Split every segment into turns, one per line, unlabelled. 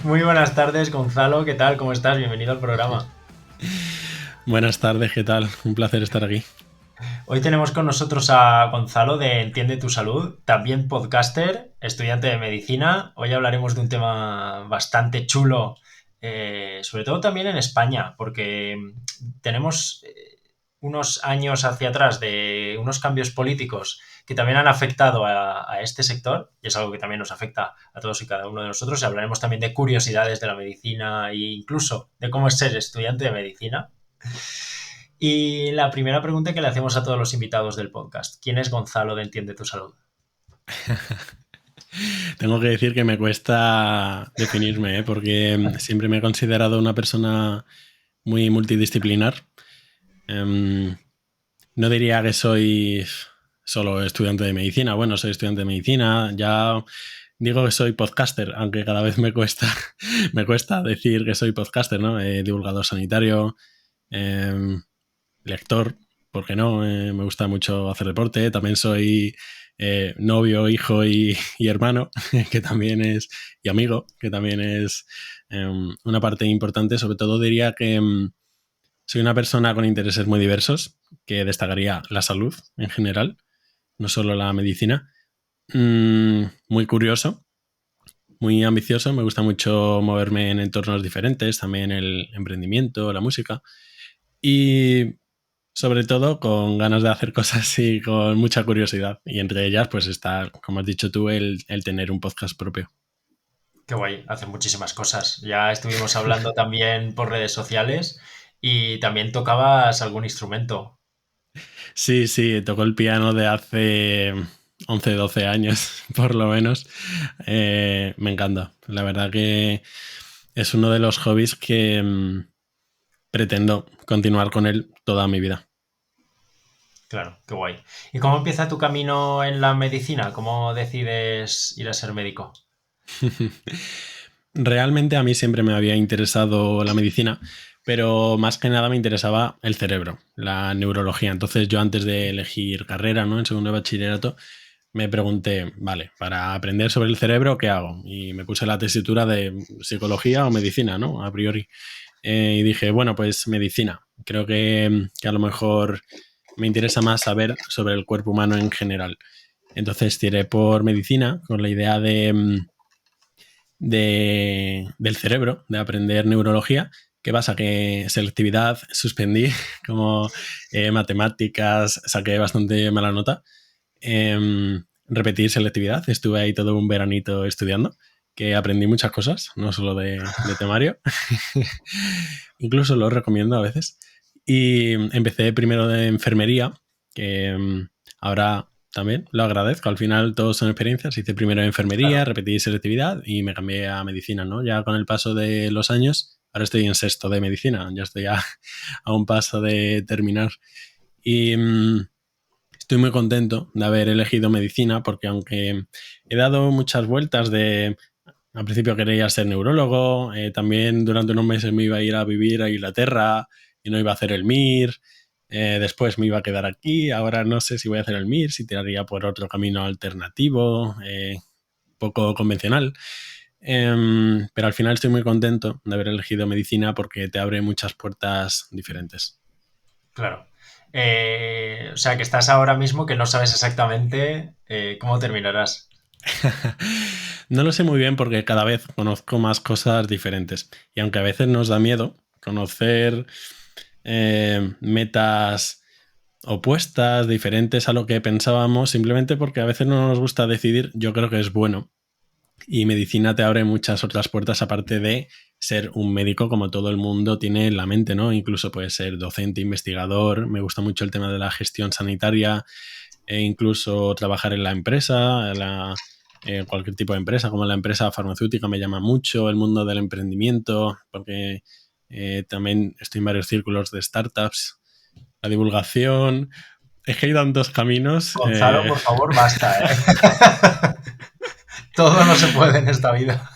Muy buenas tardes, Gonzalo. ¿Qué tal? ¿Cómo estás? Bienvenido al programa.
Buenas tardes, ¿qué tal? Un placer estar aquí.
Hoy tenemos con nosotros a Gonzalo de Entiende tu Salud, también podcaster, estudiante de medicina. Hoy hablaremos de un tema bastante chulo, sobre todo también en España, porque tenemos unos años hacia atrás de unos cambios políticos que también han afectado a este sector, y es algo que también nos afecta a todos y cada uno de nosotros. Y hablaremos también de curiosidades de la medicina e incluso de cómo es ser estudiante de medicina. Y la primera pregunta que le hacemos a todos los invitados del podcast: ¿quién es Gonzalo de Entiende tu Salud?
Tengo que decir que me cuesta definirme, porque siempre me he considerado una persona muy multidisciplinar. Em, no diría que soy solo estudiante de medicina. Bueno, soy estudiante de medicina. Ya digo que soy podcaster, aunque cada vez me cuesta, me cuesta decir que soy podcaster, ¿no? Divulgador sanitario, em, lector, ¿por qué no? Me gusta mucho hacer deporte. También soy novio, hijo y hermano, que también es, y amigo, que también es una parte importante. Sobre todo diría que soy una persona con intereses muy diversos, que destacaría la salud en general, no solo la medicina. Muy curioso, muy ambicioso, me gusta mucho moverme en entornos diferentes, también el emprendimiento, la música. Y sobre todo con ganas de hacer cosas y con mucha curiosidad. Y entre ellas, pues está, como has dicho tú, el tener un podcast propio.
Qué guay, hace muchísimas cosas. Ya estuvimos hablando también por redes sociales y también tocabas algún instrumento.
Sí, sí, toco el piano de hace 11 12 años, por lo menos. Me encanta. La verdad que es uno de los hobbies que pretendo continuar con él toda mi vida.
Claro, qué guay. ¿Y cómo empieza tu camino en la medicina? ¿Cómo decides ir a ser médico?
Realmente a mí siempre me había interesado la medicina, pero más que nada me interesaba el cerebro, la neurología. Entonces yo antes de elegir carrera, ¿no? En segundo de bachillerato, me pregunté, vale, para aprender sobre el cerebro, ¿qué hago? Y me puse la tesitura de psicología o medicina, ¿no? A priori. Y dije, bueno, pues medicina. Creo que a lo mejor me interesa más saber sobre el cuerpo humano en general. Entonces tiré por medicina con la idea del cerebro, de aprender neurología. ¿Qué pasa? Que selectividad suspendí, como matemáticas saqué bastante mala nota. Repetí selectividad, estuve ahí todo un veranito estudiando, que aprendí muchas cosas, no solo de temario. Incluso lo recomiendo a veces. Y empecé primero de enfermería, que ahora también lo agradezco. Al final todos son experiencias. Hice primero enfermería,
Claro.
repetí selectividad y me cambié a medicina, ¿no? Ya con el paso de los años, ahora estoy en sexto de medicina, ya estoy a un paso de terminar. Y estoy muy contento de haber elegido medicina porque aunque he dado muchas vueltas de... Al principio quería ser neurólogo, también durante unos meses me iba a ir a vivir a Inglaterra y no iba a hacer el MIR, después me iba a quedar aquí, ahora no sé si voy a hacer el MIR, si tiraría por otro camino alternativo, poco convencional. Pero al final estoy muy contento de haber elegido medicina porque te abre muchas puertas diferentes.
Claro. O sea, que estás ahora mismo que no sabes exactamente cómo terminarás.
No lo sé muy bien porque cada vez conozco más cosas diferentes y aunque a veces nos da miedo conocer metas opuestas, diferentes a lo que pensábamos, simplemente porque a veces no nos gusta decidir, yo creo que es bueno. Y medicina te abre muchas otras puertas aparte de ser un médico como todo el mundo tiene en la mente, ¿no? Incluso puedes ser docente, investigador, me gusta mucho el tema de la gestión sanitaria e incluso trabajar en la empresa, cualquier tipo de empresa, como la empresa farmacéutica me llama mucho, el mundo del emprendimiento, porque también estoy en varios círculos de startups, la divulgación. Es que hay tantos caminos.
Gonzalo, por favor, basta, ¿eh? Todo no se puede en esta vida.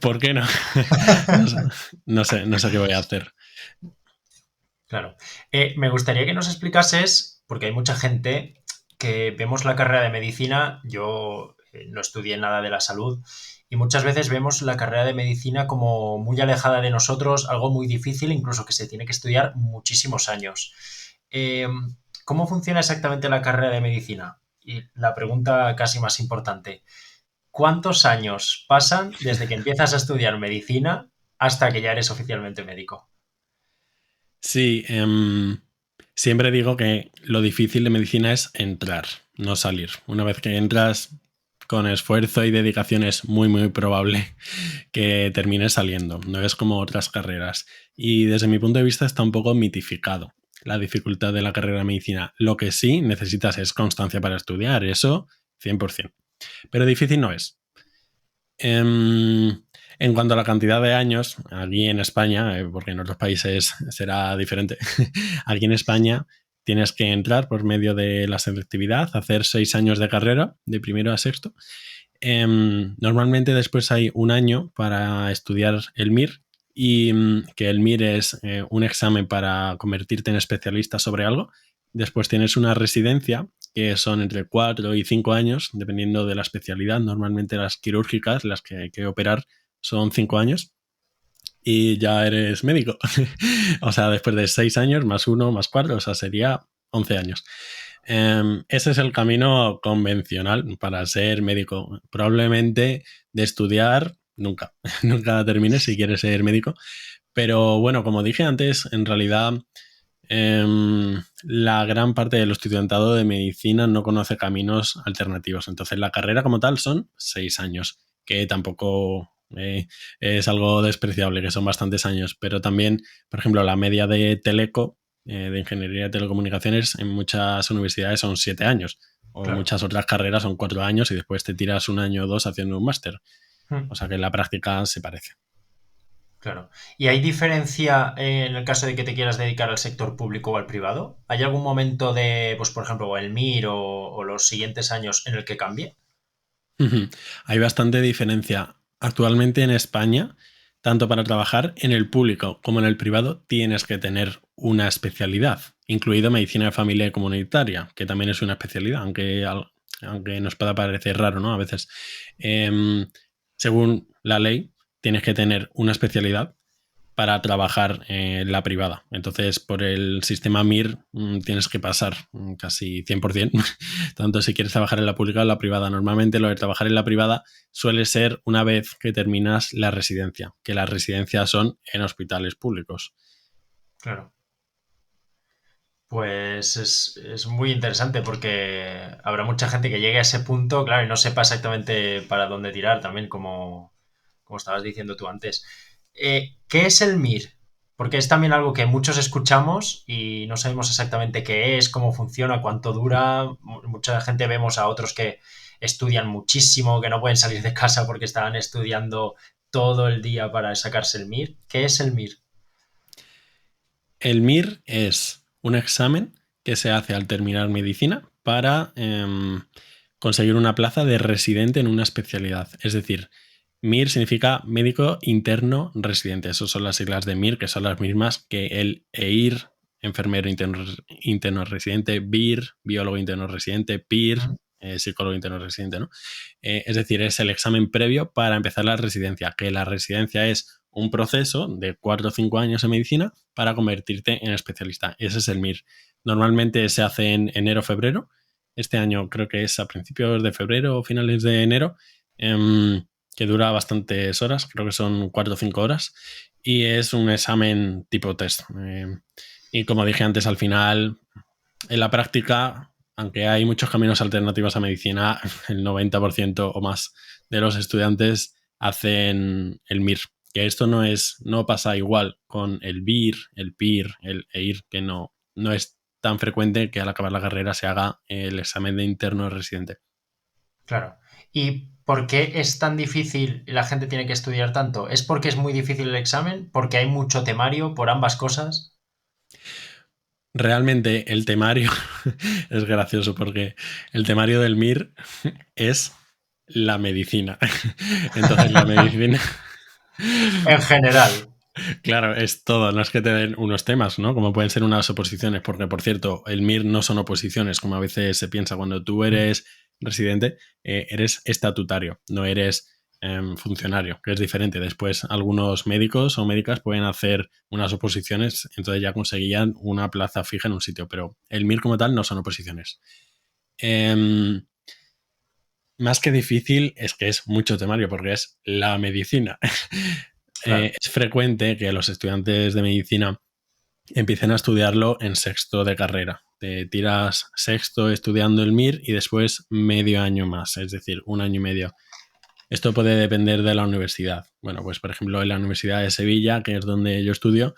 ¿Por qué no? No sé, no sé qué voy a hacer.
Claro. Me gustaría que nos explicases, porque hay mucha gente que vemos la carrera de medicina. Yo no estudié nada de la salud y muchas veces vemos la carrera de medicina como muy alejada de nosotros, algo muy difícil, incluso que se tiene que estudiar muchísimos años. Eh, ¿Cómo funciona exactamente la carrera de medicina? Y la pregunta casi más importante, ¿cuántos años pasan desde que empiezas a estudiar medicina hasta que ya eres oficialmente médico?
Sí, siempre digo que lo difícil de medicina es entrar, no salir. Una vez que entras con esfuerzo y dedicación es muy, muy probable que termines saliendo. No es como otras carreras. Y desde mi punto de vista está un poco mitificado la dificultad de la carrera de medicina. Lo que sí necesitas es constancia para estudiar, eso 100%. Pero difícil no es. En cuanto a la cantidad de años, aquí en España, porque en otros países será diferente, aquí en España tienes que entrar por medio de la selectividad, hacer 6 años de carrera, de primero a sexto. Normalmente después hay un año para estudiar el MIR, y que el MIR es un examen para convertirte en especialista sobre algo. Después tienes una residencia, que son entre 4 y 5 años, dependiendo de la especialidad. Normalmente las quirúrgicas, las que hay que operar, son 5 años. Y ya eres médico. O sea, después de 6 años, más 1, más 4, o sea, sería 11 años. Ese es el camino convencional para ser médico. Probablemente de estudiar, nunca. Nunca termines si quieres ser médico. Pero bueno, como dije antes, en realidad la gran parte del estudiantado de medicina no conoce caminos alternativos. Entonces la carrera como tal son 6 años, que tampoco es algo despreciable, que son bastantes años. Pero también, por ejemplo, la media de Teleco, de Ingeniería de Telecomunicaciones, en muchas universidades son 7 años. O
Claro.
muchas otras carreras son 4 años y después te tiras 1 año o 2 haciendo un máster.
Hmm.
O sea que en la práctica se parece.
Claro. ¿Y hay diferencia en el caso de que te quieras dedicar al sector público o al privado? ¿Hay algún momento de, pues por ejemplo, el MIR o los siguientes años en el que cambie?
Ujú. Hay bastante diferencia. Actualmente en España, tanto para trabajar en el público como en el privado, tienes que tener una especialidad, incluido medicina de familia y comunitaria, que también es una especialidad, aunque nos pueda parecer raro, ¿no? A veces. Em, Según la ley, tienes que tener una especialidad para trabajar en la privada. Entonces, por el sistema MIR tienes que pasar casi 100%, tanto si quieres trabajar en la pública o en la privada. Normalmente lo de trabajar en la privada suele ser una vez que terminas la residencia, que las residencias son en hospitales públicos.
Claro. Pues es muy interesante porque habrá mucha gente que llegue a ese punto, claro, y no sepa exactamente para dónde tirar también, como estabas diciendo tú antes. ¿Qué es el MIR? Porque es también algo que muchos escuchamos y no sabemos exactamente qué es, cómo funciona, cuánto dura. Mucha gente vemos a otros que estudian muchísimo, que no pueden salir de casa porque estaban estudiando todo el día para sacarse el MIR. ¿Qué es el MIR?
El MIR es un examen que se hace al terminar medicina para conseguir una plaza de residente en una especialidad. Es decir, MIR significa médico interno residente. Esas son las siglas de MIR, que son las mismas que el EIR, enfermero interno residente, BIR, biólogo interno residente, PIR, psicólogo interno residente, ¿no? Es decir, es el examen previo para empezar la residencia, que la residencia es un proceso de 4 o 5 años en medicina para convertirte en especialista. Ese es el MIR. Normalmente se hace en enero o febrero. Este año creo que es a principios de febrero o finales de enero, que dura bastantes horas, creo que son 4 o 5 horas, y es un examen tipo test. Y como dije antes, al final, en la práctica, aunque hay muchos caminos alternativos a medicina, el 90% o más de los estudiantes hacen el MIR. Que esto no pasa igual con el BIR, el PIR, el EIR, que no es tan frecuente que al acabar la carrera se haga el examen de interno residente.
Claro. ¿Y por qué es tan difícil y la gente tiene que estudiar tanto? ¿Es porque es muy difícil el examen? ¿Porque hay mucho temario por ambas cosas?
Realmente el temario es gracioso porque el temario del MIR es la medicina. Entonces la medicina,
En general.
claro, es todo. No es que te den unos temas, ¿no? Como pueden ser unas oposiciones, porque por cierto, el MIR no son oposiciones, como a veces se piensa. Cuando tú eres residente, eres estatutario, no eres funcionario, que es diferente. Después algunos médicos o médicas pueden hacer unas oposiciones, entonces ya conseguían una plaza fija en un sitio, pero el MIR como tal no son oposiciones. Más que difícil es que es mucho temario porque es la medicina.
Claro.
Es frecuente que los estudiantes de medicina empiecen a estudiarlo en sexto de carrera. Te tiras sexto estudiando el MIR y después medio año más, es decir, un año y medio. Esto puede depender de la universidad. Bueno, pues por ejemplo en la Universidad de Sevilla, que es donde yo estudio,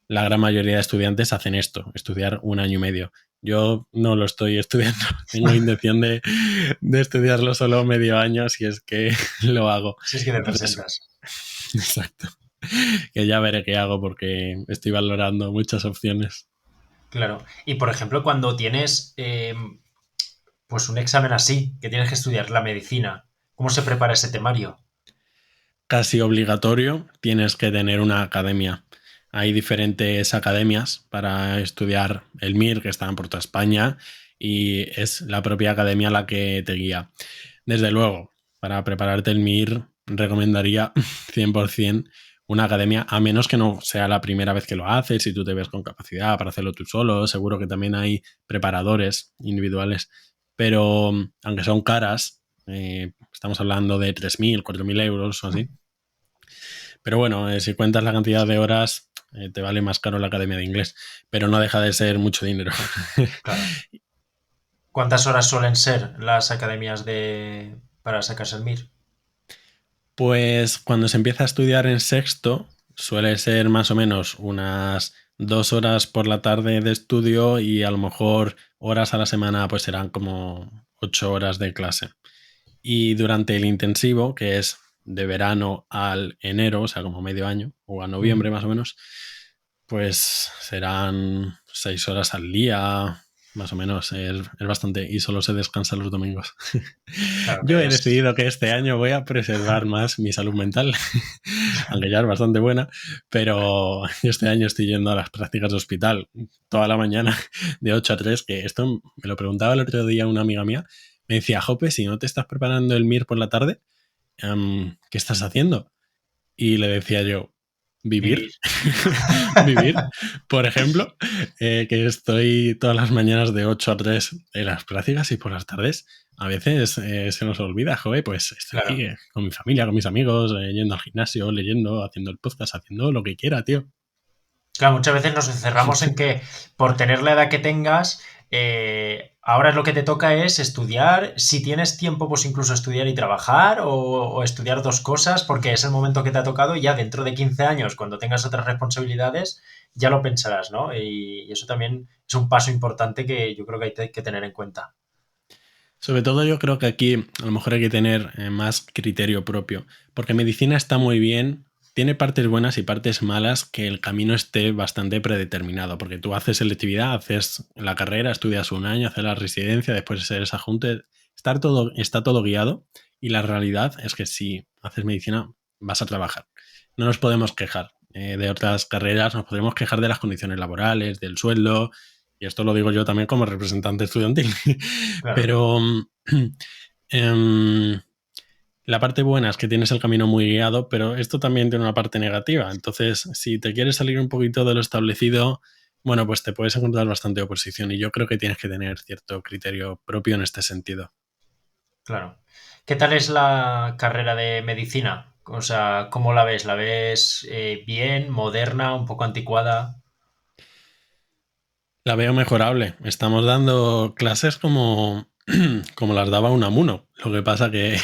la gran mayoría de estudiantes hacen esto, estudiar un año y medio. Yo no lo estoy estudiando, tengo intención de estudiarlo solo medio año si es que lo hago.
Si es que te
Entonces,
presentas.
exacto. Que ya veré qué hago porque estoy valorando muchas opciones.
Claro. Y por ejemplo, cuando tienes pues un examen así, que tienes que estudiar la medicina, ¿cómo se prepara ese temario?
Casi obligatorio, tienes que tener una academia. Hay diferentes academias para estudiar el MIR que están por toda España y es la propia academia la que te guía. Desde luego, para prepararte el MIR recomendaría 100% una academia, a menos que no sea la primera vez que lo haces y tú te ves con capacidad para hacerlo tú solo. Seguro que también hay preparadores individuales, pero aunque son caras, estamos hablando de 3.000, 4.000 euros o así. Pero bueno, si cuentas la cantidad de horas, te vale más caro la academia de inglés, pero no deja de ser mucho dinero.
Claro. ¿Cuántas horas suelen ser las academias de para sacarse el MIR?
Pues cuando se empieza a estudiar en sexto, suele ser más o menos unas 2 horas por la tarde de estudio y a lo mejor horas a la semana pues serán como 8 horas de clase. Y durante el intensivo, que es de verano al enero, o sea, como medio año, o a noviembre más o menos, pues serán 6 horas al día, más o menos, es bastante, y solo se descansa los domingos.
Claro
Yo
que
he
es.
decidido que este año voy a preservar más mi salud mental, aunque ya es bastante buena, pero este año estoy yendo a las prácticas de hospital toda la mañana de 8 a 3, que esto me lo preguntaba el otro día una amiga mía, me decía, Jope, si no te estás preparando el MIR por la tarde, ¿qué estás haciendo? Y le decía yo, vivir,
Vivir.
vivir. Por ejemplo, que estoy todas las mañanas de 8 a 3 en las prácticas y por las tardes a veces se nos olvida, joder, pues estoy
Claro.
con mi familia, con mis amigos, yendo al gimnasio, leyendo, haciendo el podcast, haciendo lo que quiera, tío.
Claro, muchas veces nos encerramos en que por tener la edad que tengas, ahora lo que te toca es estudiar. Si tienes tiempo, pues incluso estudiar y trabajar o estudiar dos cosas, porque es el momento que te ha tocado y ya dentro de 15 años, cuando tengas otras responsabilidades, ya lo pensarás, ¿no? Y eso también es un paso importante que yo creo que hay que tener en cuenta.
Sobre todo yo creo que aquí a lo mejor hay que tener más criterio propio, porque medicina está muy bien, tiene partes buenas y partes malas que el camino esté bastante predeterminado, porque tú haces selectividad, haces la carrera, estudias un año, haces la residencia, después eres adjunto, está todo guiado y la realidad es que si haces medicina vas a trabajar. No nos podemos quejar de otras carreras, nos podemos quejar de las condiciones laborales, del sueldo, y esto lo digo yo también como representante estudiantil.
Claro.
Pero em, la parte buena es que tienes el camino muy guiado, pero esto también tiene una parte negativa. Entonces, si te quieres salir un poquito de lo establecido, bueno, pues te puedes encontrar bastante oposición y yo creo que tienes que tener cierto criterio propio en este sentido.
Claro. ¿Qué tal es la carrera de medicina? O sea, ¿cómo la ves? ¿La ves bien, moderna, un poco anticuada?
La veo mejorable. Estamos dando clases como las daba Unamuno. Lo que pasa que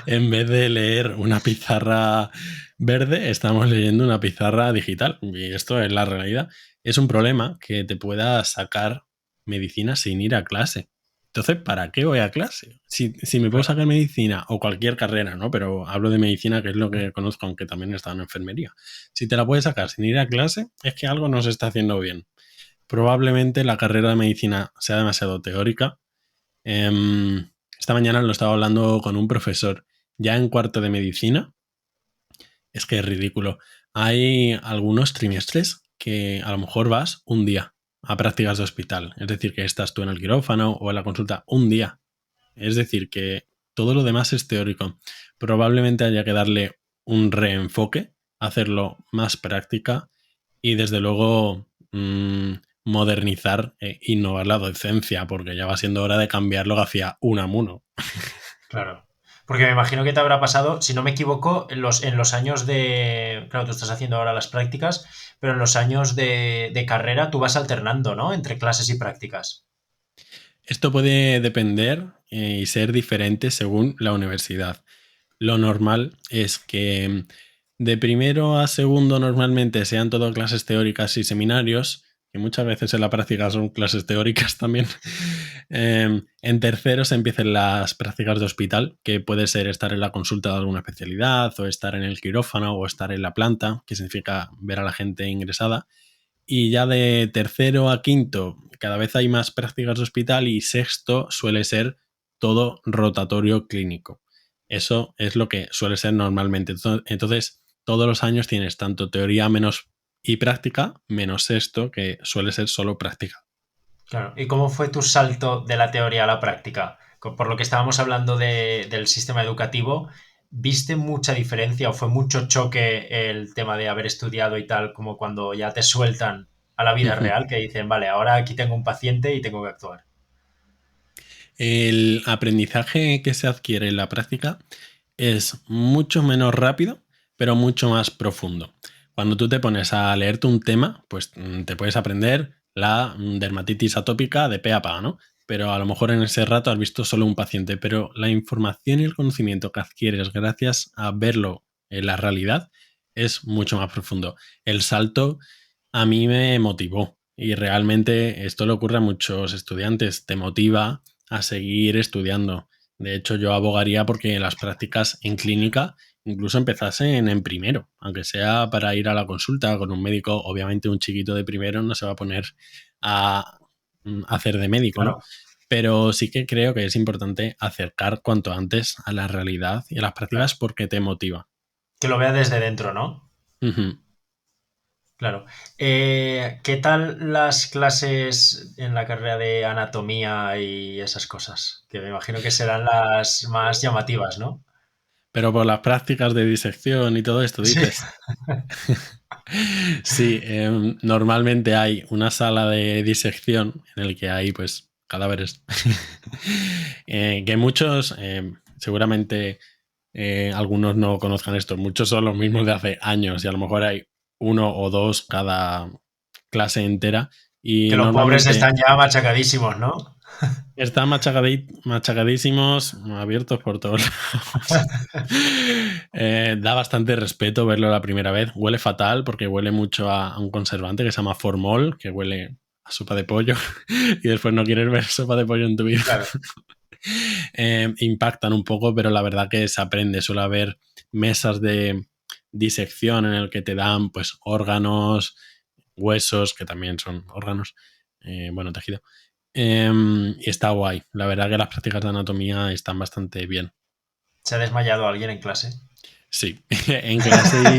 en vez de leer una pizarra verde, estamos leyendo una pizarra digital. Y esto es la realidad. Es un problema que te pueda sacar medicina sin ir a clase. Entonces, ¿para qué voy a clase? Si me puedo
Claro.
sacar medicina o cualquier carrera, ¿no? Pero hablo de medicina, que es lo que conozco, aunque también he estado en enfermería. Si te la puedes sacar sin ir a clase, es que algo no se está haciendo bien. Probablemente la carrera de medicina sea demasiado teórica. Esta mañana lo estaba hablando con un profesor. Ya en cuarto de medicina, es que es ridículo. Hay algunos trimestres que a lo mejor vas un día a prácticas de hospital. Es decir, que estás tú en el quirófano o en la consulta un día. Es decir, que todo lo demás es teórico. Probablemente haya que darle un reenfoque, hacerlo más práctica y desde luego modernizar e innovar la docencia, porque ya va siendo hora de cambiarlo hacia Unamuno.
Claro. Porque me imagino que te habrá pasado, si no me equivoco, en los años de... Claro, tú estás haciendo ahora las prácticas, pero en los años de carrera tú vas alternando, ¿no? Entre clases y prácticas.
Esto puede depender y ser diferente según la universidad. Lo normal es que de primero a segundo normalmente sean todo clases teóricas y seminarios, que muchas veces en la práctica son clases teóricas también. En tercero se empiecen las prácticas de hospital, que puede ser estar en la consulta de alguna especialidad, o estar en el quirófano, o estar en la planta, que significa ver a la gente ingresada. Y ya de tercero a quinto cada vez hay más prácticas de hospital y sexto suele ser todo rotatorio clínico. Eso es lo que suele ser normalmente. Entonces, todos los años tienes tanto teoría menos y práctica, menos sexto, que suele ser solo práctica.
Claro. ¿Y cómo fue tu salto de la teoría a la práctica? Por lo que estábamos hablando del sistema educativo, ¿viste mucha diferencia o fue mucho choque el tema de haber estudiado y tal, como cuando ya te sueltan a la vida real, que dicen, vale, ahora aquí tengo un paciente y tengo que actuar?
El aprendizaje que se adquiere en la práctica es mucho menos rápido, pero mucho más profundo. Cuando tú te pones a leerte un tema, pues te puedes aprender la dermatitis atópica de pe a pa, ¿no? Pero a lo mejor en ese rato has visto solo un paciente, pero la información y el conocimiento que adquieres gracias a verlo en la realidad es mucho más profundo. El salto a mí me motivó y realmente esto le ocurre a muchos estudiantes, te motiva a seguir estudiando. De hecho, yo abogaría porque las prácticas en clínica incluso empezasen en primero, aunque sea para ir a la consulta con un médico. Obviamente un chiquito de primero no se va a poner a hacer de médico, ¿no?
Claro.
Pero sí que creo que es importante acercar cuanto antes a la realidad y a las prácticas
Claro.
porque te motiva.
Que lo vea desde dentro, ¿no?
Ujú.
Claro. ¿Qué tal las clases en la carrera de anatomía y esas cosas? Que me imagino que serán las más llamativas, ¿no?
Pero por las prácticas de disección y todo esto,
Sí.
dices. Sí, normalmente hay una sala de disección en el que hay pues cadáveres. Que muchos, seguramente algunos no conozcan esto, muchos son los mismos de hace años y a lo mejor hay uno o dos cada clase entera y
Que los pobres
normalmente
están ya machacadísimos, ¿no?
están machacadísimos, abiertos por todos lados. Da bastante respeto verlo la primera vez. Huele fatal porque huele mucho a un conservante que se llama formol, que huele a sopa de pollo y después no quieres ver sopa de pollo en tu vida.
Claro,
Impactan un poco, pero la verdad que se aprende. Suele haber mesas de disección en el que te dan pues órganos, huesos, que también son órganos, bueno, tejido. Y está guay. La verdad que las prácticas de anatomía están bastante bien.
se ha desmayado alguien en clase.
Sí, en clase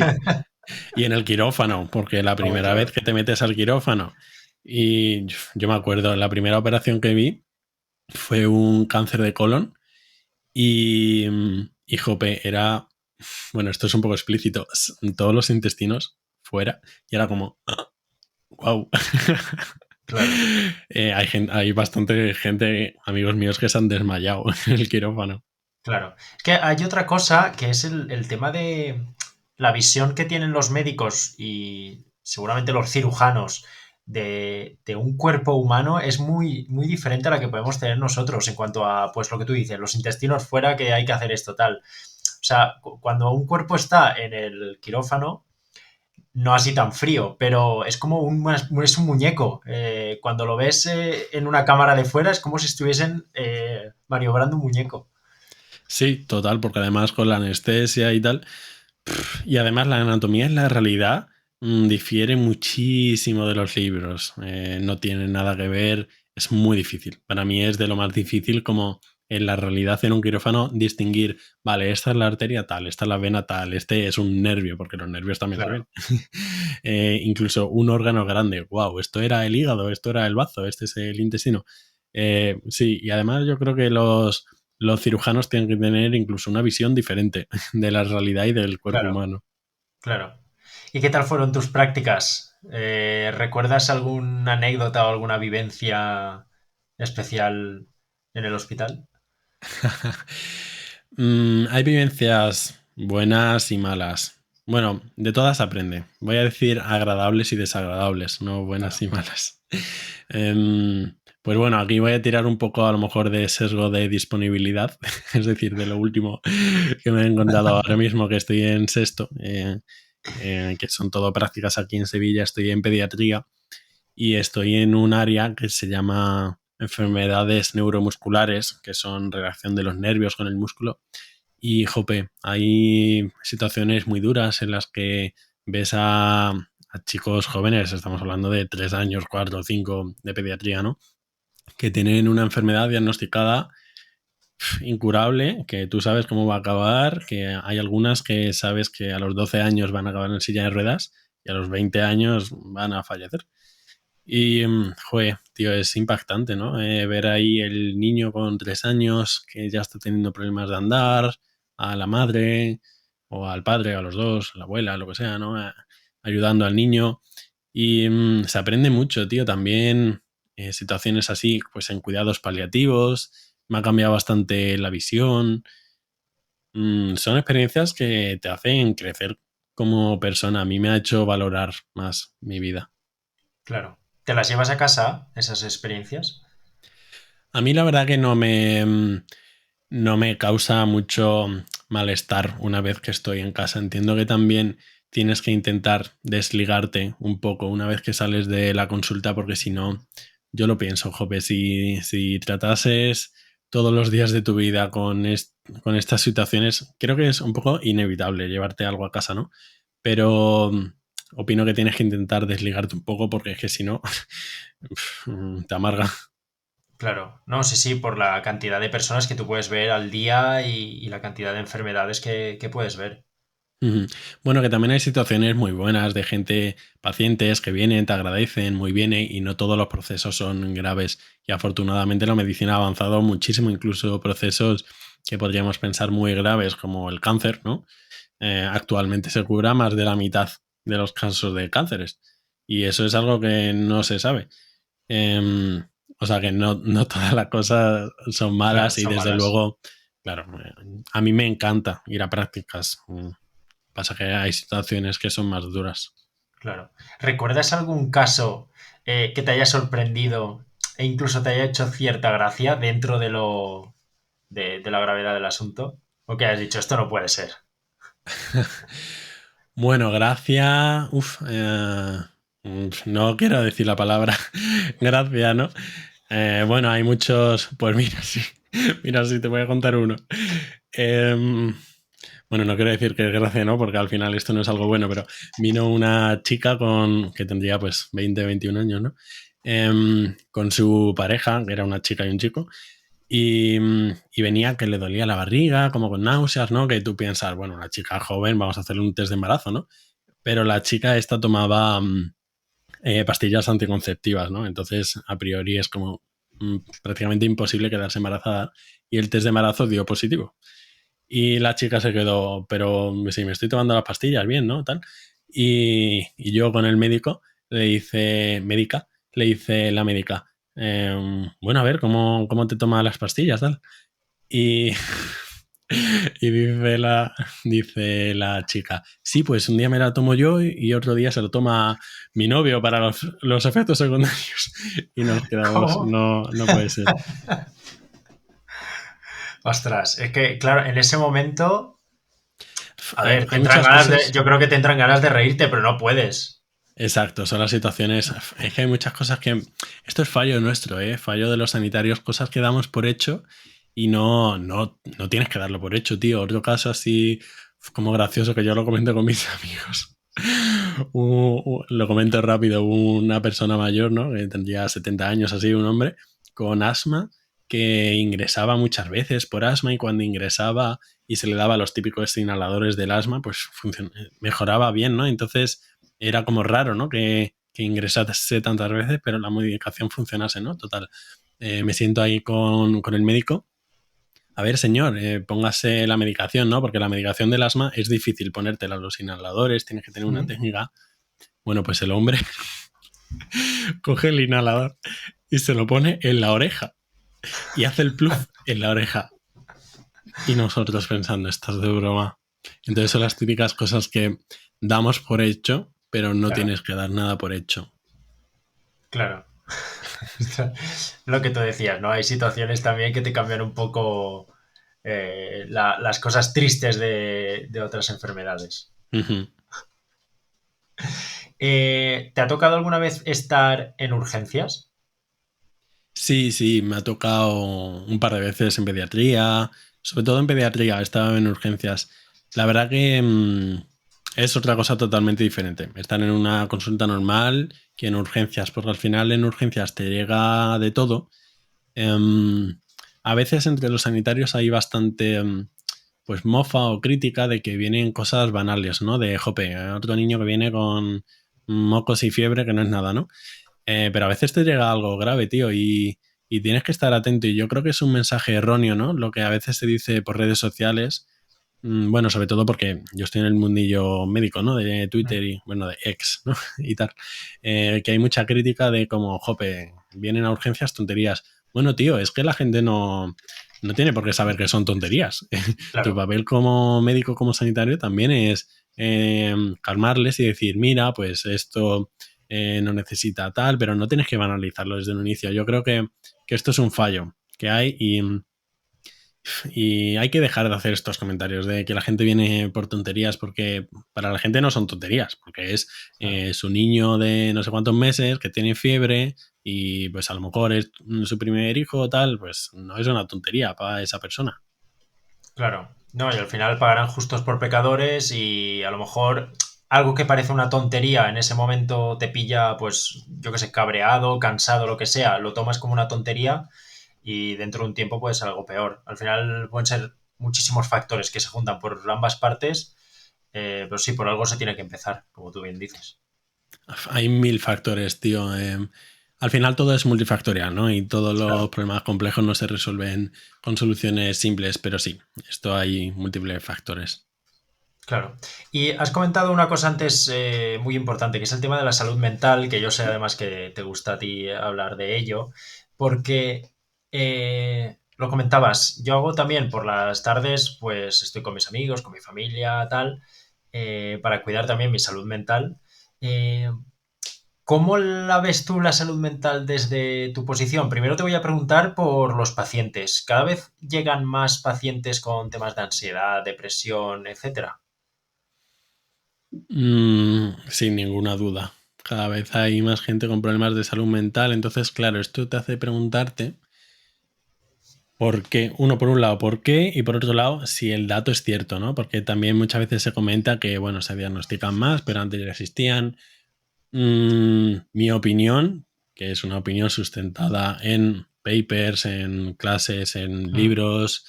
y en el quirófano, porque la
Hombre,
primera vez
claro.
que te metes al quirófano y yo me acuerdo, la primera operación que vi fue un cáncer de colon y jope, era, bueno, esto es un poco explícito, todos los intestinos fuera y era como, wow.
Claro,
Hay bastante gente, amigos míos, que se han desmayado en el quirófano.
claro. Es que hay otra cosa que es el tema de la visión que tienen los médicos y seguramente los cirujanos de un cuerpo humano es muy, muy diferente a la que podemos tener nosotros en cuanto a, pues lo que tú dices, los intestinos fuera, que hay que hacer esto tal. O sea, cuando un cuerpo está en el quirófano, no así tan frío, pero es como es un muñeco. Cuando lo ves en una cámara de fuera es como si estuviesen maniobrando un muñeco.
Sí, total, porque además con la anestesia y tal, y además la anatomía en la realidad difiere muchísimo de los libros. No tiene nada que ver, es muy difícil. Para mí es de lo más difícil como en la realidad en un quirófano distinguir, vale, esta es la arteria tal, esta es la vena tal, este es un nervio, porque los nervios también se ven.
Claro,
Incluso un órgano grande, wow, esto era el hígado, esto era el bazo, este es el intestino. Sí, y además yo creo que los los cirujanos tienen que tener incluso una visión diferente de la realidad y del cuerpo
Claro,
humano.
claro. ¿Y qué tal fueron tus prácticas? ¿Recuerdas alguna anécdota o alguna vivencia especial en el hospital?
Hay vivencias buenas y malas. Bueno, de todas se aprende. Voy a decir agradables y desagradables, no buenas
Claro.
y malas. Pues bueno, aquí voy a tirar un poco a lo mejor de sesgo de disponibilidad, es decir, de lo último que me he encontrado ahora mismo que estoy en sexto, que son todo prácticas aquí en Sevilla, estoy en pediatría y estoy en un área que se llama enfermedades neuromusculares, que son relación de los nervios con el músculo. Y, jope, hay situaciones muy duras en las que ves a chicos jóvenes, estamos hablando de 3 años, 4 o 5 de pediatría, ¿no? Que tienen una enfermedad diagnosticada incurable, que tú sabes cómo va a acabar, que hay algunas que sabes que a los 12 años van a acabar en silla de ruedas y a los 20 años van a fallecer. Y, joder, tío, es impactante, ¿no? Ver ahí el niño con 3 años que ya está teniendo problemas de andar, a la madre o al padre, a los dos, a la abuela, lo que sea, ¿no? Ayudando al niño. Y se aprende mucho, tío. También situaciones así, pues en cuidados paliativos. Me ha cambiado bastante la visión. Son experiencias que te hacen crecer como persona. A mí me ha hecho valorar más mi vida.
Claro. ¿Te las llevas a casa, esas experiencias?
A mí la verdad que no me causa mucho malestar una vez que estoy en casa. Entiendo que también tienes que intentar desligarte un poco una vez que sales de la consulta, porque si no, yo lo pienso, jope, si tratases todos los días de tu vida con estas situaciones, creo que es un poco inevitable llevarte algo a casa, ¿no? Pero opino que tienes que intentar desligarte un poco porque es que si no, te amarga.
Claro. No, sí, sí, por la cantidad de personas que tú puedes ver al día y la cantidad de enfermedades que puedes ver.
Ujú. Bueno, que también hay situaciones muy buenas de gente, pacientes que vienen, te agradecen muy bien y no todos los procesos son graves. Y afortunadamente la medicina ha avanzado muchísimo, incluso procesos que podríamos pensar muy graves como el cáncer, ¿no? Actualmente se cura más de la mitad de los casos de cánceres. Y eso es algo que no se sabe. Em, o sea que no todas las cosas son
Claro,
malas y
son
desde
malas.
luego, claro, a mí me encanta ir a prácticas. Pasa que hay situaciones que son más duras.
Claro. ¿Recuerdas algún caso que te haya sorprendido e incluso te haya hecho cierta gracia dentro de la gravedad del asunto? ¿O que hayas dicho, esto no puede ser?
Bueno, gracias. No quiero decir la palabra gracias, ¿no? Bueno, hay muchos. Pues mira, sí. Mira, sí, te voy a contar uno. Em, bueno, no quiero decir que es gracia, ¿no? Porque al final esto no es algo bueno, pero vino una chica que tendría pues 20, 21 años, ¿no? Con su pareja, que era una chica y un chico, y venía que le dolía la barriga, como con náuseas, ¿no? Que tú piensas, bueno, una chica joven, vamos a hacerle un test de embarazo, ¿no? Pero la chica esta tomaba pastillas anticonceptivas, ¿no? Entonces, a priori es como prácticamente imposible quedarse embarazada y el test de embarazo dio positivo. Y la chica se quedó, pero si me estoy tomando las pastillas, bien, ¿no? Tal. Y yo con el médico le dice la médica, bueno, a ver, ¿cómo te tomas las pastillas? Tal. Y, y dice la chica, sí, pues un día me la tomo yo y otro día se lo toma mi novio para los efectos secundarios. Y nos quedamos,
¿Cómo?
no puede ser.
Ostras, es que, claro, en ese momento, a ver, te
Hay
entran
muchas
ganas de,
cosas.
yo creo que te entran ganas de reírte, pero no puedes.
Exacto, son las situaciones. Es que hay muchas cosas que. Esto es fallo nuestro, ¿eh? Fallo de los sanitarios, cosas que damos por hecho y no tienes que darlo por hecho, tío. Otro caso así como gracioso que yo lo comento con mis amigos. Lo comento rápido. Una persona mayor, ¿no? Que tendría 70 años, así, un hombre con asma que ingresaba muchas veces por asma y cuando ingresaba y se le daba los típicos inhaladores del asma, pues mejoraba bien, ¿no? Entonces era como raro, ¿no? Que ingresase tantas veces, pero la medicación funcionase, ¿no? Total. Me siento ahí con el médico a ver, señor, póngase la medicación, ¿no? Porque la medicación del asma es difícil ponértela, los inhaladores, tienes que tener una
Mm.
técnica. Bueno, pues el hombre coge el inhalador y se lo pone en la oreja y hace el pluf en la oreja. Y nosotros pensando, estás de broma. Entonces son las típicas cosas que damos por hecho, pero no
Claro,
tienes que dar nada por hecho.
claro. Lo que tú decías, ¿no? Hay situaciones también que te cambian un poco las cosas tristes de otras enfermedades.
Ujú.
¿Te ha tocado alguna vez estar en urgencias?
Sí, sí, me ha tocado un par de veces en pediatría, sobre todo en pediatría, estaba en urgencias. La verdad que es otra cosa totalmente diferente. Estar en una consulta normal que en urgencias, porque al final en urgencias te llega de todo. Em, a veces entre los sanitarios hay bastante pues mofa o crítica de que vienen cosas banales, ¿no? De, jope, otro niño que viene con mocos y fiebre que no es nada, ¿no? Pero a veces te llega algo grave, tío, y tienes que estar atento. Y yo creo que es un mensaje erróneo, ¿no? Lo que a veces se dice por redes sociales. Bueno, sobre todo porque yo estoy en el mundillo médico, ¿no? De
Mm.
Twitter y, bueno, de X, ¿no? Y tal. Que hay mucha crítica de como, jope, vienen a urgencias tonterías. Bueno, tío, es que la gente no tiene por qué saber que son tonterías. Tu
Claro,
papel como médico, como sanitario, también es calmarles y decir, mira, pues esto no necesita tal, pero no tienes que banalizarlo desde un inicio. Yo creo que esto es un fallo que hay y hay que dejar de hacer estos comentarios de que la gente viene por tonterías, porque para la gente no son tonterías, porque es
claro.
su niño de no sé cuántos meses que tiene fiebre y pues a lo mejor es su primer hijo o tal, pues no es una tontería para esa persona.
Claro. No, y al final pagarán justos por pecadores y a lo mejor algo que parece una tontería en ese momento te pilla, pues, yo que sé, cabreado, cansado, lo que sea, lo tomas como una tontería y dentro de un tiempo puede ser algo peor. Al final pueden ser muchísimos factores que se juntan por ambas partes, pero sí, por algo se tiene que empezar, como tú bien dices.
Hay mil factores, tío. Al final todo es multifactorial, ¿no? Y todos los
Claro.
problemas complejos no se resuelven con soluciones simples, pero sí, esto hay múltiples factores.
Claro. Y has comentado una cosa antes muy importante, que es el tema de la salud mental, que yo sé además que te gusta a ti hablar de ello, porque lo comentabas, yo hago también por las tardes, pues estoy con mis amigos, con mi familia, tal, para cuidar también mi salud mental. Eh, ¿Cómo la ves tú la salud mental desde tu posición? Primero te voy a preguntar por los pacientes. ¿Cada vez llegan más pacientes con temas de ansiedad, depresión, etcétera?
Sin ninguna duda. Cada vez hay más gente con problemas de salud mental. Entonces, claro, esto te hace preguntarte por qué. Uno, por un lado, por qué. Y por otro lado, si el dato es cierto, ¿no? Porque también muchas veces se comenta que, bueno, se diagnostican más, pero antes ya existían. Mi opinión, que es una opinión sustentada en papers, en clases, en
Mm.
libros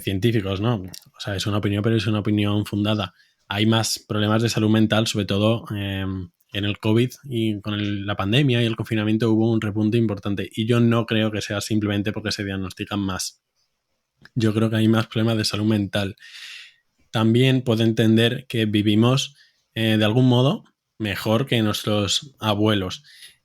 científicos, ¿no? O sea, es una opinión, pero es una opinión fundada. Hay más problemas de salud mental, sobre todo en el COVID y con la pandemia y el confinamiento hubo un repunte importante. Y yo no creo que sea simplemente porque se diagnostican más. Yo creo que hay más problemas de salud mental. También puedo entender que vivimos de algún modo mejor que nuestros abuelos.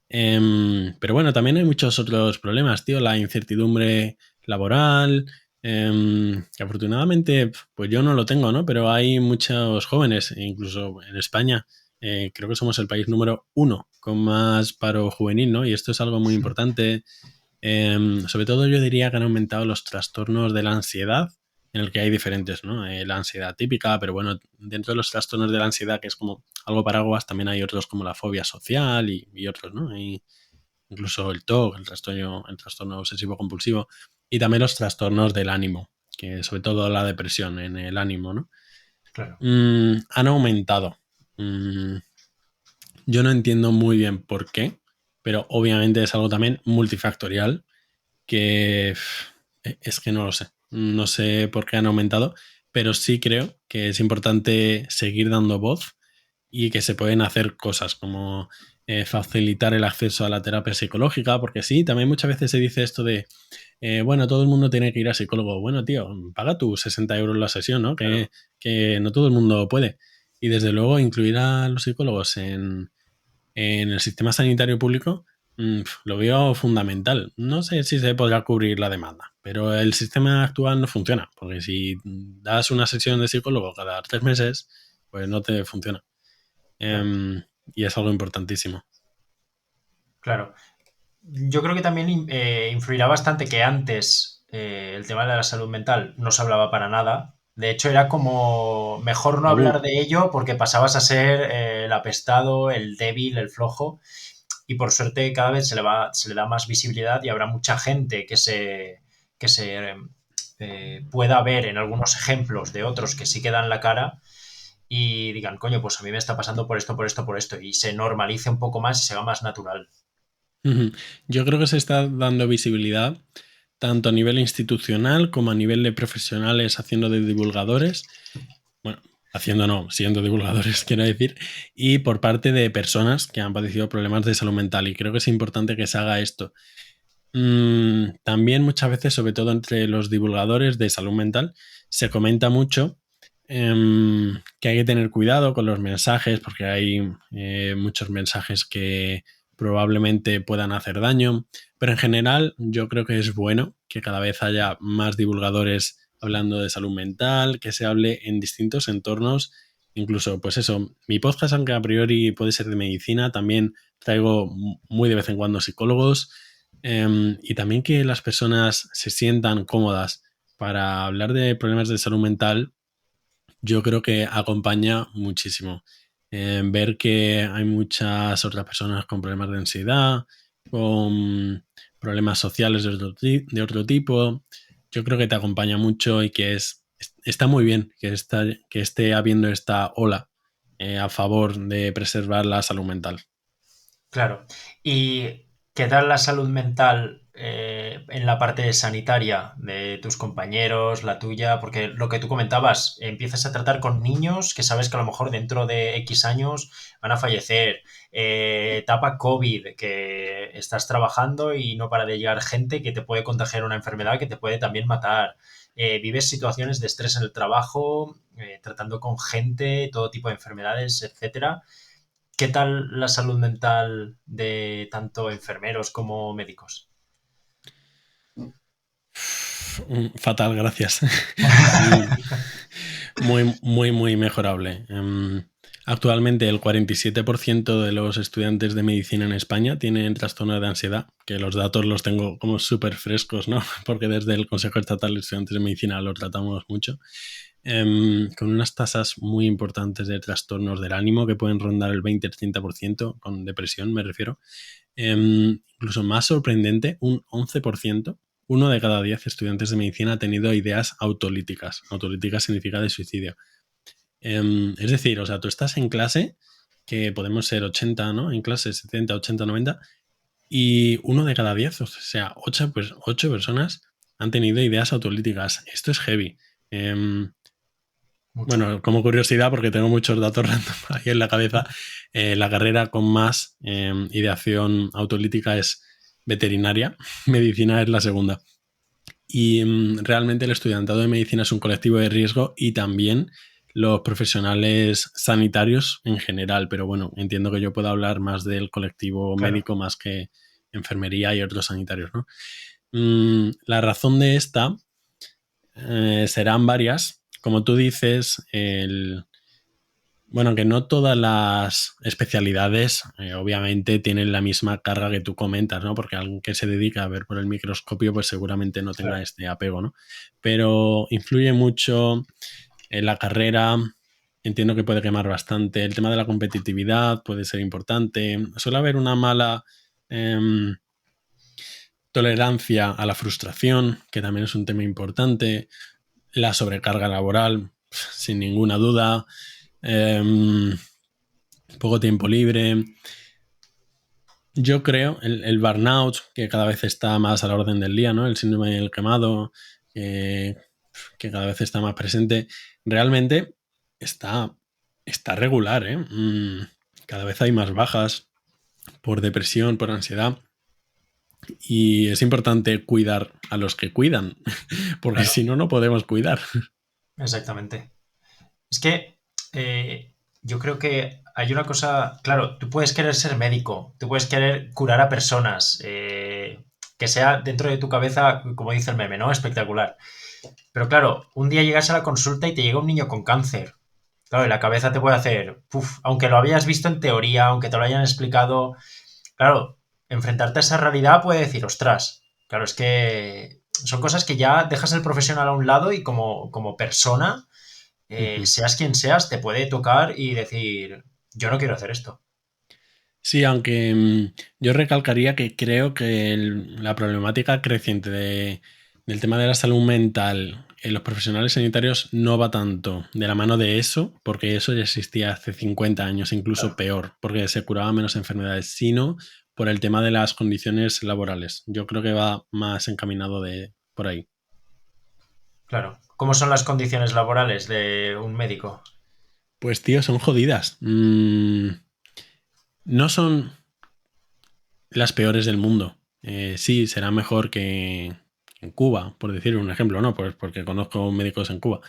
Pero bueno, también hay muchos otros problemas, tío. La incertidumbre laboral, que afortunadamente pues yo no lo tengo, ¿no? Pero hay muchos jóvenes, incluso en España, creo que somos el país número uno con más paro juvenil, ¿no? Y esto es algo muy importante. Sobre todo yo diría que han aumentado los trastornos de la ansiedad, en el que hay diferentes, ¿no? La ansiedad típica, pero bueno, dentro de los trastornos de la ansiedad, que es como algo paraguas, también hay otros como la fobia social y otros, ¿no? Y incluso el TOC, el trastorno obsesivo compulsivo, y también los trastornos del ánimo, que sobre todo la depresión en el ánimo, ¿no?
Claro.
Han aumentado. Mm, yo no entiendo muy bien por qué, pero obviamente es algo también multifactorial que es que no lo sé. No sé por qué han aumentado, pero sí creo que es importante seguir dando voz y que se pueden hacer cosas como facilitar el acceso a la terapia psicológica, porque sí, también muchas veces se dice esto de, bueno, todo el mundo tiene que ir a psicólogo. Bueno, tío, paga tus 60 euros la sesión, ¿no?
Claro.
Que no todo el mundo puede. Y desde luego incluir a los psicólogos en el sistema sanitario público lo veo fundamental. No sé si se podrá cubrir la demanda, pero el sistema actual no funciona, porque si das una sesión de psicólogo cada 3 meses, pues no te funciona.
Claro.
Y es algo importantísimo.
Claro. Yo creo que también influirá bastante que antes el tema de la salud mental no se hablaba para nada. De hecho, era como mejor no
Tabú.
hablar de ello porque pasabas a ser el apestado, el débil, el flojo. Y por suerte cada vez se le da más visibilidad y habrá mucha gente que se pueda ver en algunos ejemplos de otros que sí que dan la cara y digan, coño, pues a mí me está pasando por esto, por esto, por esto. Y se normalice un poco más y se haga más natural.
Ujú. Yo creo que se está dando visibilidad tanto a nivel institucional como a nivel de profesionales haciendo de divulgadores. Bueno, haciendo no, siendo divulgadores, quiero decir, y por parte de personas que han padecido problemas de salud mental. Y creo que es importante que se haga esto. También muchas veces, sobre todo entre los divulgadores de salud mental, se comenta mucho que hay que tener cuidado con los mensajes porque hay muchos mensajes que probablemente puedan hacer daño, pero en general yo creo que es bueno que cada vez haya más divulgadores hablando de salud mental, que se hable en distintos entornos, incluso pues eso, mi podcast, aunque a priori puede ser de medicina, también traigo muy de vez en cuando psicólogos, y también que las personas se sientan cómodas para hablar de problemas de salud mental, yo creo que acompaña muchísimo. Ver que hay muchas otras personas con problemas de ansiedad, con problemas sociales de otro tipo, yo creo que te acompaña mucho y que está muy bien que esté habiendo esta ola a favor de preservar la salud mental.
Claro. ¿Y qué tal la salud mental en la parte sanitaria de tus compañeros, la tuya? Porque lo que tú comentabas, empiezas a tratar con niños que sabes que a lo mejor dentro de X años van a fallecer. Etapa COVID, que estás trabajando y no para de llegar gente que te puede contagiar una enfermedad que te puede también matar. Vives situaciones de estrés en el trabajo, tratando con gente, todo tipo de enfermedades, etcétera. ¿Qué tal la salud mental de tanto enfermeros como médicos?
Fatal, gracias. Muy, muy, muy mejorable. Actualmente el 47% de los estudiantes de medicina en España tienen trastorno de ansiedad, que los datos los tengo como súper frescos, ¿no? Porque desde el Consejo Estatal de Estudiantes de Medicina lo tratamos mucho. Con unas tasas muy importantes de trastornos del ánimo que pueden rondar el 20-30%, con depresión me refiero. Incluso más sorprendente, un 11%. Uno de cada 10 estudiantes de medicina ha tenido ideas autolíticas. Autolíticas significa de suicidio. Es decir, o sea, tú estás en clase, que podemos ser 80, ¿no? En clase 70, 80, 90, y uno de cada 10, o sea, 8, pues, 8 personas han tenido ideas autolíticas. Esto es heavy. Em,
Mucho.
bueno, como curiosidad, porque tengo muchos datos random ahí en la cabeza, la carrera con más ideación autolítica es veterinaria, medicina es la segunda. Y realmente el estudiantado de medicina es un colectivo de riesgo y también los profesionales sanitarios en general, pero bueno, entiendo que yo puedo hablar más del colectivo
Claro,
médico más que enfermería y otros sanitarios, ¿no? La razón de esta serán varias. Como tú dices, bueno, que no todas las especialidades obviamente tienen la misma carga que tú comentas, ¿no? Porque alguien que se dedica a ver por el microscopio pues seguramente no tenga
claro.
este apego, ¿no? Pero influye mucho en la carrera, entiendo que puede quemar bastante, el tema de la competitividad puede ser importante, suele haber una mala em, tolerancia a la frustración, que también es un tema importante, la sobrecarga laboral, sin ninguna duda, em, poco tiempo libre. Yo creo el burnout, que cada vez está más a la orden del día, ¿no? El síndrome del quemado, eh, que cada vez está más presente, realmente está, está regular, ¿eh? Cada vez hay más bajas, por depresión, por ansiedad. Y es importante cuidar a los que cuidan, porque
Claro,
si no, no podemos cuidar.
exactamente. Es que yo creo que hay una cosa, claro, tú puedes querer ser médico, tú puedes querer curar a personas, que sea dentro de tu cabeza, como dice el meme, ¿no? Espectacular. Pero claro, un día llegas a la consulta y te llega un niño con cáncer. Claro, y la cabeza te puede hacer, puf, aunque lo habías visto en teoría, aunque te lo hayan explicado, claro, enfrentarte a esa realidad puede decir, ostras, claro, es que son cosas que ya dejas el profesional a un lado y como persona,
Ujú.
seas quien seas, te puede tocar y decir, yo no quiero hacer esto.
Sí, aunque yo recalcaría que creo que la problemática creciente del tema de la salud mental en los profesionales sanitarios no va tanto de la mano de eso, porque eso ya existía hace 50 años, incluso
Claro,
peor, porque se curaba menos enfermedades, sino por el tema de las condiciones laborales. Yo creo que va más encaminado de por ahí.
claro. ¿Cómo son las condiciones laborales de un médico?
Pues tío, son jodidas. No son las peores del mundo. Sí, será mejor que en Cuba, por decir un ejemplo, ¿no? Pues porque conozco médicos en Cuba.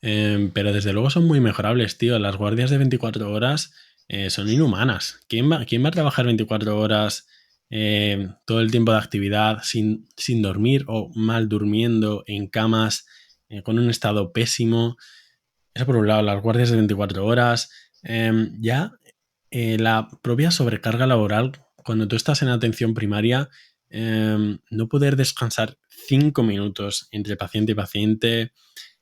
Pero desde luego son muy mejorables, tío. Las guardias de 24 horas son inhumanas. Quién va a trabajar 24 horas todo el tiempo de actividad sin dormir o mal durmiendo en camas con un estado pésimo? Eso por un lado, las guardias de 24 horas. Ya la propia sobrecarga laboral, cuando tú estás en atención primaria, no poder descansar 5 minutos entre paciente y paciente,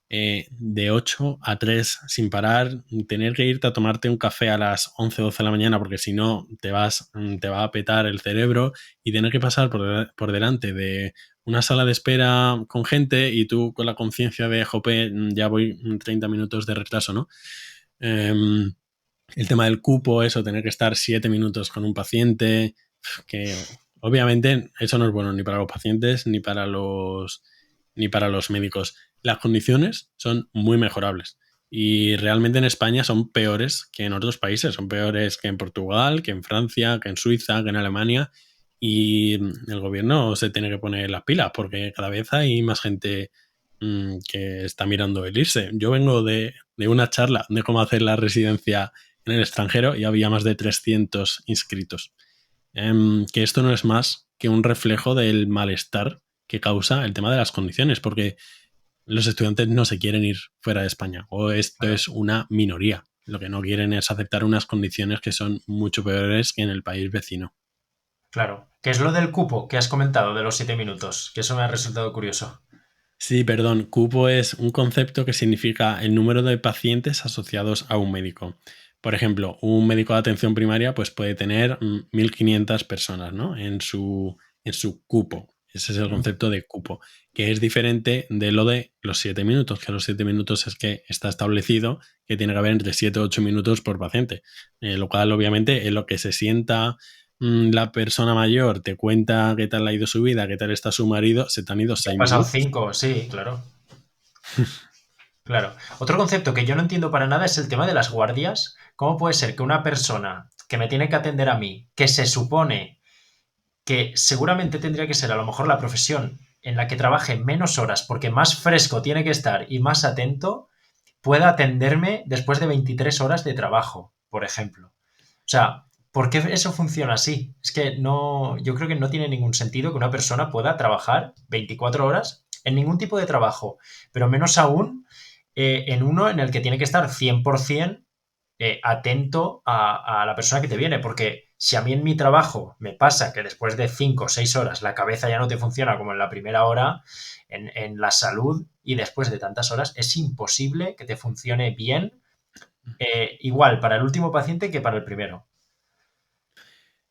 de 8 a 3 sin parar, tener que irte a tomarte un café a las 11 12 de la mañana porque si no te va a petar el cerebro, y tener que pasar por delante de una sala de espera con gente y tú con la conciencia de, jope, ya voy 30 minutos de retraso, ¿no? Em, el tema del cupo, eso, tener que estar 7 minutos con un paciente, que obviamente eso no es bueno ni para los pacientes ni para los médicos. Las condiciones son muy mejorables y realmente en España son peores que en otros países, son peores que en Portugal, que en Francia, que en Suiza, que en Alemania, y el gobierno se tiene que poner las pilas porque cada vez hay más gente que está mirando el irse. Yo vengo de una charla de cómo hacer la residencia en el extranjero y había más de 300 inscritos. Que esto no es más que un reflejo del malestar que causa el tema de las condiciones, porque los estudiantes no se quieren ir fuera de España, o esto
Claro,
es una minoría. Lo que no quieren es aceptar unas condiciones que son mucho peores que en el país vecino.
claro. ¿Qué es lo del cupo que has comentado de los 7 minutos? Que eso me ha resultado curioso.
Sí, perdón, cupo es un concepto que significa el número de pacientes asociados a un médico. Por ejemplo, un médico de atención primaria pues puede tener 1.500 personas, ¿no? En su cupo. Ese es el
¿Mm?
concepto de cupo, que es diferente de lo de los 7 minutos, que los 7 minutos es que está establecido que tiene que haber entre 7 y 8 minutos por paciente, lo cual obviamente es lo que se sienta la persona mayor, te cuenta qué tal ha ido su vida, qué tal está su marido, se te han ido
Que han
6
pasado
minutos.
5, sí, claro. Claro. Otro concepto que yo no entiendo para nada es el tema de las guardias. ¿Cómo puede ser que una persona que me tiene que atender a mí, que se supone que seguramente tendría que ser a lo mejor la profesión en la que trabaje menos horas porque más fresco tiene que estar y más atento, pueda atenderme después de 23 horas de trabajo, por ejemplo? O sea, ¿por qué eso funciona así? Es que no, yo creo que no tiene ningún sentido que una persona pueda trabajar 24 horas en ningún tipo de trabajo, pero menos aún en uno en el que tiene que estar 100% atento a la persona que te viene, porque si a mí en mi trabajo me pasa que después de 5 o 6 horas la cabeza ya no te funciona como en la primera hora, en la salud y después de tantas horas es imposible que te funcione bien, igual para el último paciente que para el primero.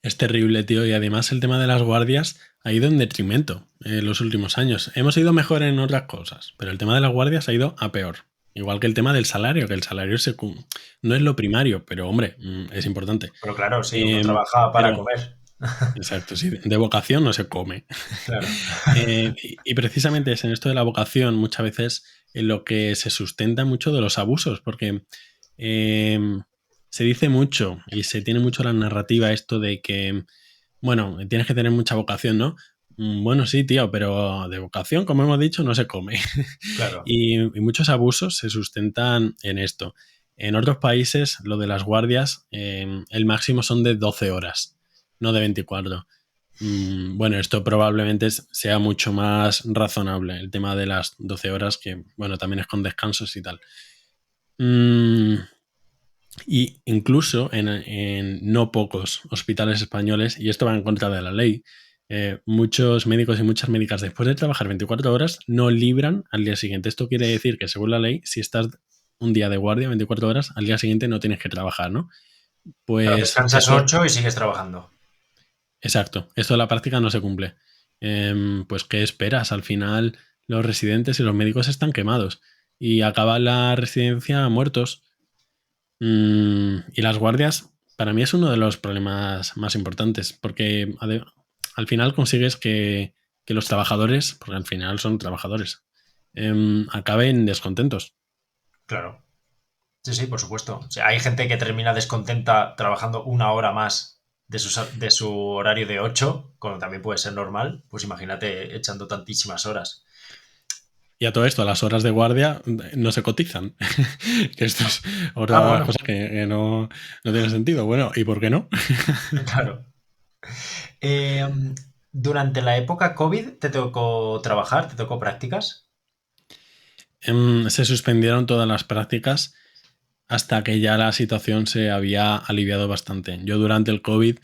Es terrible, tío, y además el tema de las guardias ha ido en detrimento en los últimos años. Hemos ido mejor en otras cosas, pero el tema de las guardias ha ido a peor. Igual que el tema del salario, que el salario no es lo primario, pero hombre, es importante.
Pero claro, sí, uno
Eh,
trabaja para
pero,
comer.
exacto, sí, de vocación no se come.
Claro.
Y precisamente es en esto de la vocación muchas veces en lo que se sustenta mucho de los abusos, porque eh, se dice mucho y se tiene mucho la narrativa esto de que, bueno, tienes que tener mucha vocación, ¿no? Bueno, sí, tío, pero de vocación, como hemos dicho, no se come.
Claro.
Y muchos abusos se sustentan en esto. En otros países, lo de las guardias, el máximo son de 12 horas, no de 24. Bueno, esto probablemente sea mucho más razonable, el tema de las 12 horas, que, bueno, también es con descansos y tal. Mm, y incluso en no pocos hospitales españoles, y esto va en contra de la ley, muchos médicos y muchas médicas después de trabajar 24 horas no libran al día siguiente. Esto quiere decir que según la ley, si estás un día de guardia 24 horas, al día siguiente no tienes que trabajar, ¿no?
Claro,
Pues
descansas
esto,
8 y sigues trabajando.
exacto, esto en la práctica no se cumple. Pues ¿qué esperas? Al final los residentes y los médicos están quemados y acaba la residencia muertos. Y las guardias, para mí es uno de los problemas más importantes, porque al final consigues que los trabajadores, porque al final son trabajadores, acaben descontentos.
Claro. Sí, sí, por supuesto. O sea, hay gente que termina descontenta trabajando una hora más de su horario de 8, como también puede ser normal. Pues imagínate echando tantísimas horas.
Y a todo esto, las horas de guardia no se cotizan. Que esto es otra
Ah,
de las
bueno,
cosas que no tiene sentido. Bueno, ¿y por qué no?
claro. Eh, Durante la época COVID, ¿te tocó trabajar? ¿Te tocó prácticas?
Se suspendieron todas las prácticas hasta que ya la situación se había aliviado bastante. Yo durante el COVID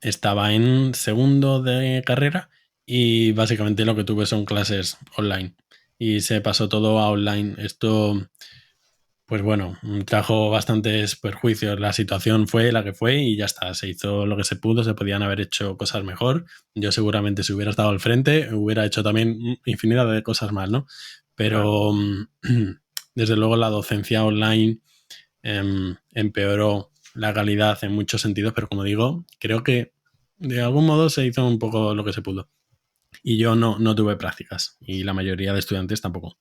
estaba en segundo de carrera y básicamente lo que tuve son clases online y se pasó todo a online. Esto, pues bueno, trajo bastantes perjuicios. La situación fue la que fue y ya está. Se hizo lo que se pudo, se podían haber hecho cosas mejor. Yo seguramente si hubiera estado al frente hubiera hecho también infinidad de cosas más, ¿no?
Claro.
Pero desde luego la docencia online empeoró la calidad en muchos sentidos, pero como digo, creo que de algún modo se hizo un poco lo que se pudo. Y yo no tuve prácticas y la mayoría de estudiantes tampoco.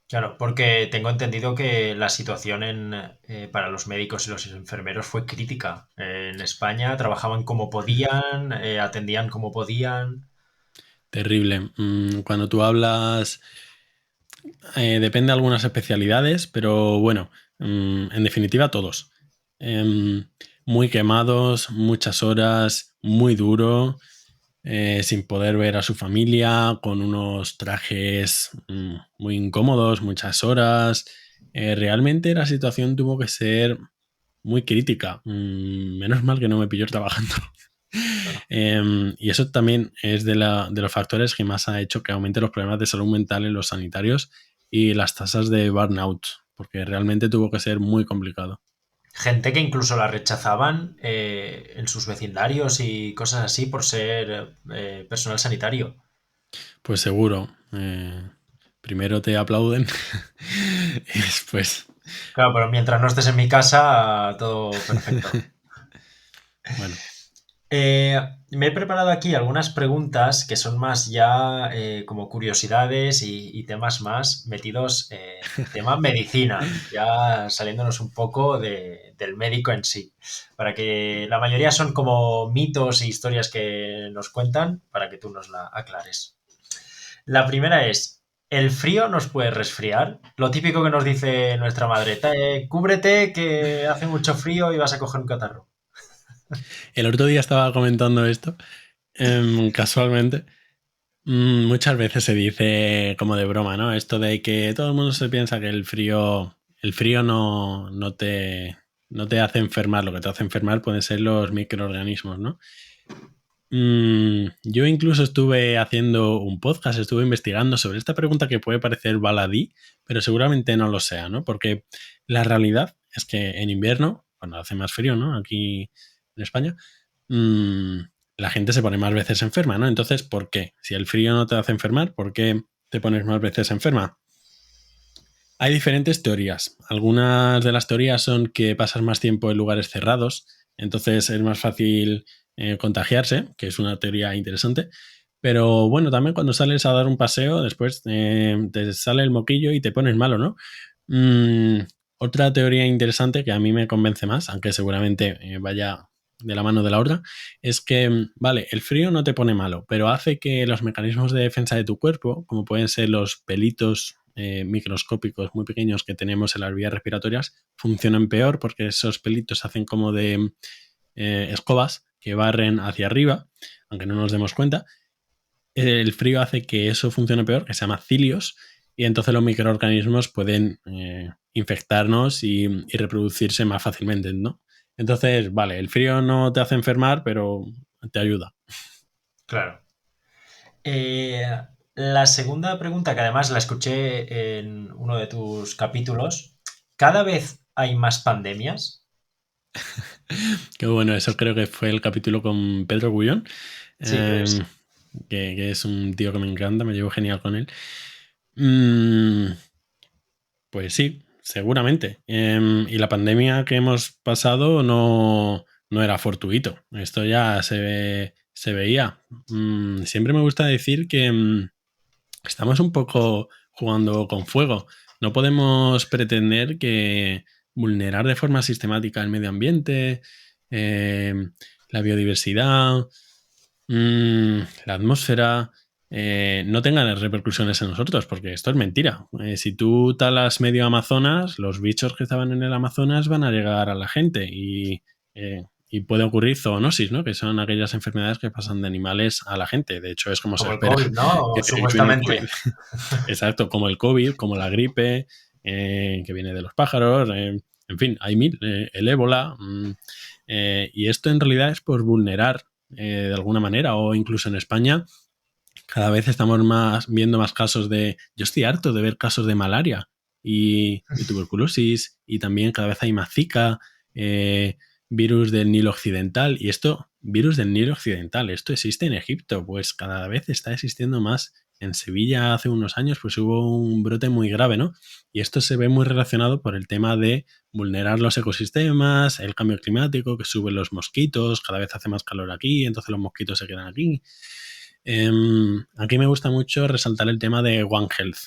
Claro, porque tengo entendido que la situación para los médicos y los enfermeros fue crítica. En España trabajaban como podían, atendían como podían.
Terrible. Cuando tú hablas, depende de algunas especialidades, pero bueno, en definitiva todos. Em, Muy quemados, muchas horas, muy duro. Sin poder ver a su familia, con unos trajes muy incómodos, muchas horas. Realmente la situación tuvo que ser muy crítica. Menos mal que no me pilló trabajando.
Claro.
Y eso también es de los factores que más ha hecho que aumente los problemas de salud mental en los sanitarios y las tasas de burnout, porque realmente tuvo que ser muy complicado.
Gente que incluso la rechazaban en sus vecindarios y cosas así por ser personal sanitario.
Pues seguro. Primero te aplauden y después,
Claro, pero mientras no estés en mi casa, todo perfecto.
bueno.
Eh, Me he preparado aquí algunas preguntas que son más ya como curiosidades y temas más metidos en tema medicina, ya saliéndonos un poco del médico en sí, para que la mayoría son como mitos e historias que nos cuentan, para que tú nos la aclares. La primera es, ¿el frío nos puede resfriar? Lo típico que nos dice nuestra madre, cúbrete que hace mucho frío y vas a coger un catarro".
El otro día estaba comentando esto, casualmente. Muchas veces se dice como de broma, ¿no? Esto de que todo el mundo se piensa que el frío no te hace enfermar, lo que te hace enfermar pueden ser los microorganismos, ¿no? Yo incluso estuve haciendo un podcast, estuve investigando sobre esta pregunta que puede parecer baladí, pero seguramente no lo sea, ¿no? Porque la realidad es que en invierno, cuando hace más frío, ¿no? Aquí en España, mm, la gente se pone más veces enferma, ¿no? Entonces, ¿por qué? Si el frío no te hace enfermar, ¿por qué te pones más veces enferma? Hay diferentes teorías. Algunas de las teorías son que pasas más tiempo en lugares cerrados, entonces es más fácil contagiarse, que es una teoría interesante. Pero bueno, también cuando sales a dar un paseo, después te sale el moquillo y te pones malo, ¿no? Mm, Otra teoría interesante que a mí me convence más, aunque seguramente vaya de la mano de la otra, es que, vale, el frío no te pone malo, pero hace que los mecanismos de defensa de tu cuerpo, como pueden ser los pelitos microscópicos muy pequeños que tenemos en las vías respiratorias, funcionen peor porque esos pelitos hacen como de escobas que barren hacia arriba, aunque no nos demos cuenta. El frío hace que eso funcione peor, que se llama cilios, y entonces los microorganismos pueden infectarnos y reproducirse más fácilmente, ¿no? Entonces, vale, el frío no te hace enfermar, pero te ayuda.
Claro. Eh, la segunda pregunta, que además la escuché en uno de tus capítulos, ¿cada vez hay más pandemias?
Que bueno, eso creo que fue el capítulo con Pedro Gullón,
Sí, creo que sí.
eh, que es un tío que me encanta, me llevo genial con él. Mm, Pues sí, seguramente. Y la pandemia que hemos pasado no era fortuito. Esto ya se veía. Siempre me gusta decir que estamos un poco jugando con fuego. No podemos pretender que vulnerar de forma sistemática el medio ambiente, la biodiversidad, la atmósfera, no tengan repercusiones en nosotros, porque esto es mentira. Si tú talas medio Amazonas, los bichos que estaban en el Amazonas van a llegar a la gente y puede ocurrir zoonosis, ¿no? Que son aquellas enfermedades que pasan de animales a la gente. De hecho, es como se
Como el
espera
COVID, ¿no?
que viene el COVID.
Supuestamente.
Exacto, como el COVID, como la gripe, que viene de los pájaros, en fin, hay mil, el ébola, y esto en realidad es por vulnerar de alguna manera, o incluso en España cada vez estamos viendo más casos de, yo estoy harto de ver casos de malaria y tuberculosis, y también cada vez hay más Zika, eh, virus del Nilo Occidental, y esto, virus del Nilo Occidental, esto existe en Egipto, pues cada vez está existiendo más. En Sevilla hace unos años pues hubo un brote muy grave, ¿no? Y esto se ve muy relacionado por el tema de vulnerar los ecosistemas, el cambio climático, que suben los mosquitos, cada vez hace más calor aquí, entonces los mosquitos se quedan aquí. Aquí me gusta mucho resaltar el tema de One Health,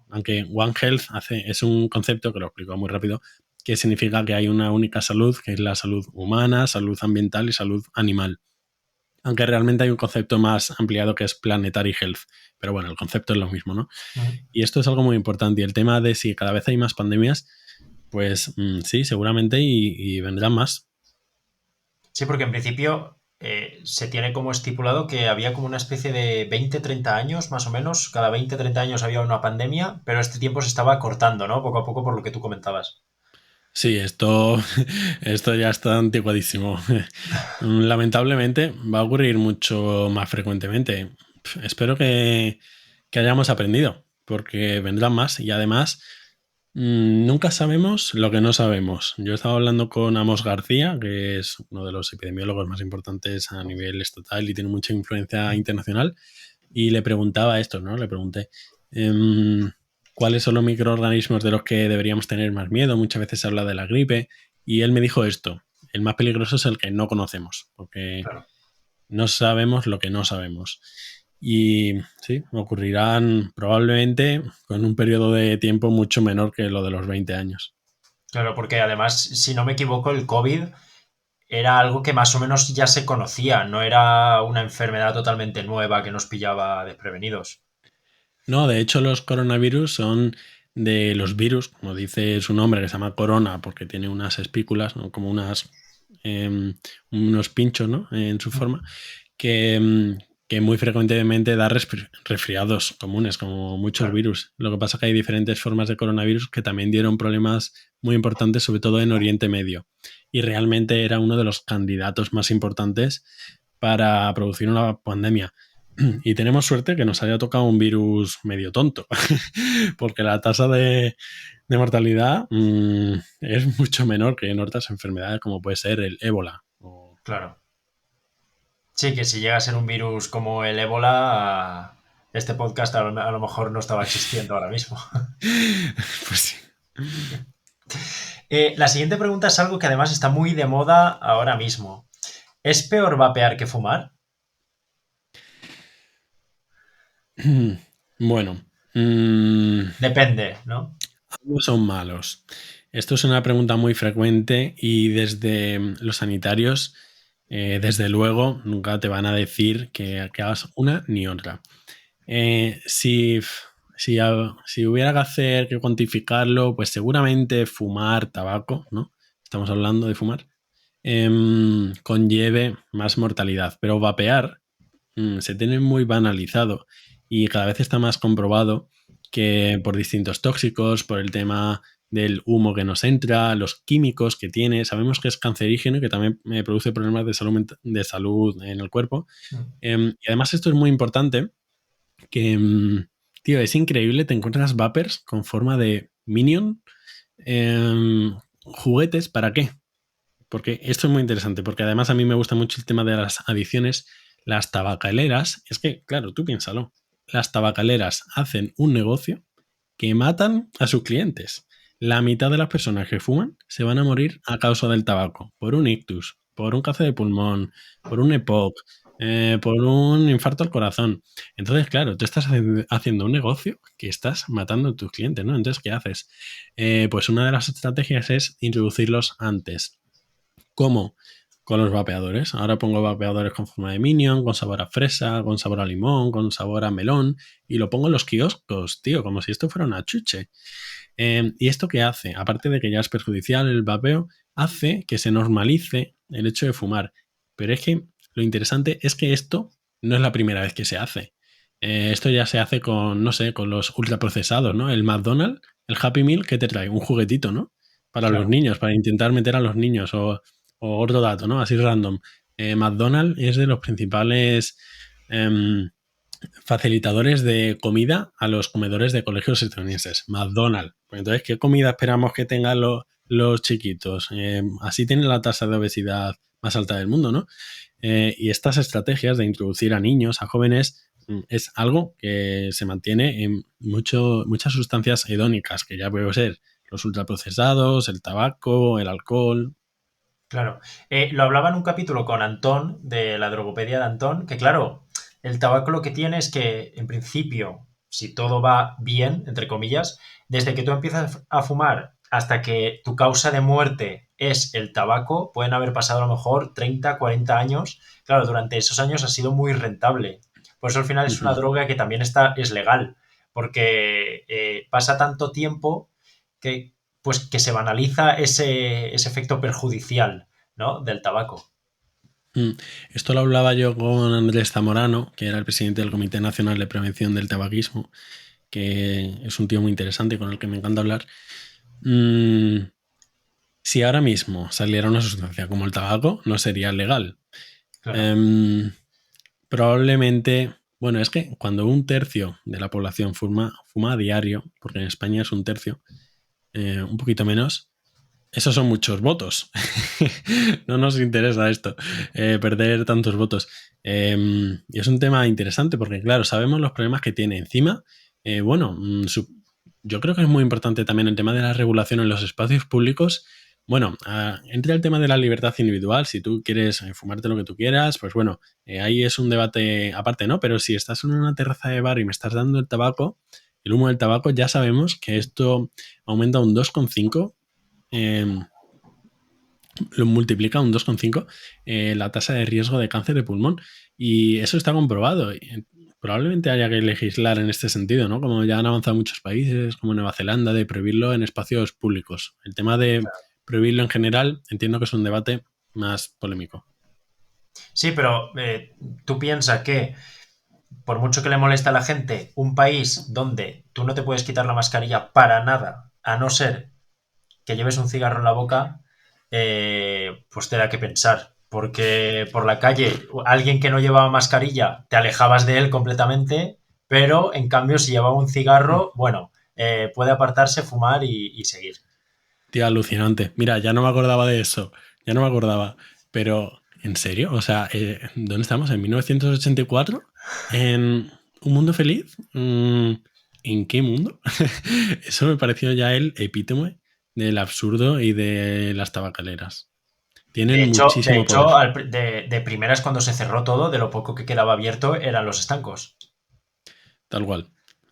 aunque One Health es un concepto que lo explico muy rápido, que significa que hay una única salud, que es la salud humana, salud ambiental y salud animal. Aunque realmente hay un concepto más ampliado que es Planetary Health, pero bueno, el concepto es lo mismo, ¿no? Y esto es algo muy importante. Y el tema de si cada vez hay más pandemias, pues sí, seguramente y vendrán más.
Sí, porque en principio se tiene como estipulado que había como una especie de 20-30 años, más o menos. Cada 20-30 años había una pandemia, pero este tiempo se estaba cortando, ¿no? Poco a poco, por lo que tú comentabas.
Sí, esto ya está anticuadísimo. Lamentablemente va a ocurrir mucho más frecuentemente. Espero que hayamos aprendido, porque vendrán más y además nunca sabemos lo que no sabemos. Yo estaba hablando con Amos García, que es uno de los epidemiólogos más importantes a nivel estatal y tiene mucha influencia internacional, y le preguntaba esto, ¿no? Le pregunté em, cuáles son los microorganismos de los que deberíamos tener más miedo. Muchas veces se habla de la gripe y él me dijo esto: el más peligroso es el que no conocemos, porque
Claro.
no sabemos lo que no sabemos. Y sí, ocurrirán probablemente con un periodo de tiempo mucho menor que lo de los 20 años.
Claro, porque además, si no me equivoco, el COVID era algo que más o menos ya se conocía, no era una enfermedad totalmente nueva que nos pillaba desprevenidos.
No, de hecho los coronavirus son de los virus, como dice su nombre, que se llama corona, porque tiene unas espículas, ¿no? Como em, unos pinchos, ¿no? En su forma, que muy frecuentemente da resfriados comunes, como muchos
Claro.
virus. Lo que pasa es que hay diferentes formas de coronavirus que también dieron problemas muy importantes, sobre todo en Oriente Medio. Y realmente era uno de los candidatos más importantes para producir una pandemia. Y tenemos suerte que nos haya tocado un virus medio tonto, porque la tasa de mortalidad es mucho menor que en otras enfermedades como puede ser el ébola.
Claro. Sí, que si llega a ser un virus como el ébola, este podcast a lo mejor no estaba existiendo ahora mismo.
Pues sí.
La siguiente pregunta es algo que además está muy de moda ahora mismo. ¿Es peor vapear que fumar?
Bueno,
Depende, ¿no?
ambos son malos. Esto es una pregunta muy frecuente y desde los sanitarios, desde luego, nunca te van a decir que hagas una ni otra. Si hubiera que hacer, que cuantificarlo, pues seguramente fumar tabaco, ¿no? Estamos hablando de fumar, conlleve más mortalidad, pero vapear se tiene muy banalizado y cada vez está más comprobado que por distintos tóxicos, por el tema del humo que nos entra, los químicos que tiene, sabemos que es cancerígeno y que también produce problemas de salud en el cuerpo.
Mm.
Y además esto es muy importante, que, tío, es increíble, te encuentras vapers con forma de Minion, juguetes, ¿para qué? Porque esto es muy interesante, porque además a mí me gusta mucho el tema de las adicciones. Las tabacaleras, es que, claro, tú piénsalo, las tabacaleras hacen un negocio que matan a sus clientes. La mitad de las personas que fuman se van a morir a causa del tabaco, por un ictus, por un cáncer de pulmón, por un EPOC, por un infarto al corazón. Entonces, claro, tú estás haciendo un negocio que estás matando a tus clientes, ¿no? Entonces, ¿qué haces? Pues una de las estrategias es introducirlos antes. ¿Cómo? Con los vapeadores. Ahora pongo vapeadores con forma de Minion, con sabor a fresa, con sabor a limón, con sabor a melón, y lo pongo en los kioscos, tío, como si esto fuera una chuche. ¿Y esto qué hace? Aparte de que ya es perjudicial el vapeo, hace que se normalice el hecho de fumar. Pero es que lo interesante es que esto no es la primera vez que se hace. Esto ya se hace con, no sé, con los ultraprocesados, ¿no? El McDonald's, el Happy Meal, ¿qué te trae? Un juguetito, ¿no? Para los
Claro.
niños, para intentar meter a los niños. O otro dato, ¿no? Así random. McDonald's es de los principales facilitadores de comida a los comedores de colegios estadounidenses. McDonald's. Pues entonces, ¿qué comida esperamos que tengan los chiquitos? Así tienen la tasa de obesidad más alta del mundo, ¿no? Y estas estrategias de introducir a niños, a jóvenes, es algo que se mantiene en muchas sustancias hedónicas, que ya puede ser los ultraprocesados, el tabaco, el alcohol.
Claro. Lo hablaba en un capítulo con Antón, de la drogopedia de Antón, que claro, el tabaco lo que tiene es que, en principio, si todo va bien, entre comillas, desde que tú empiezas a fumar hasta que tu causa de muerte es el tabaco, pueden haber pasado a lo mejor 30, 40 años. Claro, durante esos años ha sido muy rentable. Por eso al final es una
Ujú.
droga que también es legal, porque pasa tanto tiempo que, pues, que se banaliza ese efecto perjudicial, ¿no? Del tabaco.
Mm. Esto lo hablaba yo con Andrés Zamorano, que era el presidente del Comité Nacional de Prevención del Tabaquismo, que es un tío muy interesante con el que me encanta hablar. Mm, si ahora mismo saliera una sustancia como el tabaco, no sería legal.
Claro.
Em, Probablemente, bueno, es que cuando un tercio de la población fuma a diario, porque en España es un tercio, un poquito menos, esos son muchos votos. No nos interesa esto, perder tantos votos. Y es un tema interesante porque, claro, sabemos los problemas que tiene. Encima, bueno, yo creo que es muy importante también el tema de la regulación en los espacios públicos. Bueno, entra el tema de la libertad individual. Si tú quieres fumarte lo que tú quieras, pues bueno, ahí es un debate aparte, ¿no? Pero si estás en una terraza de bar y me estás dando el tabaco, el humo del tabaco, ya sabemos que esto aumenta un 2,5, lo multiplica un 2,5 la tasa de riesgo de cáncer de pulmón. Y eso está comprobado. Probablemente haya que legislar en este sentido, ¿no? Como ya han avanzado muchos países, como Nueva Zelanda, de prohibirlo en espacios públicos. El tema de prohibirlo en general, entiendo que es un debate más polémico.
Sí, pero tú piensas que, por mucho que le moleste a la gente, un país donde tú no te puedes quitar la mascarilla para nada, a no ser que lleves un cigarro en la boca, pues te da que pensar. Porque por la calle, alguien que no llevaba mascarilla, te alejabas de él completamente, pero en cambio, si llevaba un cigarro, bueno, puede apartarse, fumar y seguir.
Tío, alucinante. Mira, ya no me acordaba de eso. Ya no me acordaba. Pero, ¿en serio? O sea, ¿dónde estamos? ¿En 1984? ¿En un mundo feliz? ¿En qué mundo? Eso me pareció ya el epítome del absurdo y de las tabacaleras.
De
Tienen
hecho, de
muchísimo poder.
hecho de primeras cuando se cerró todo, de lo poco que quedaba abierto eran los estancos.
Tal cual.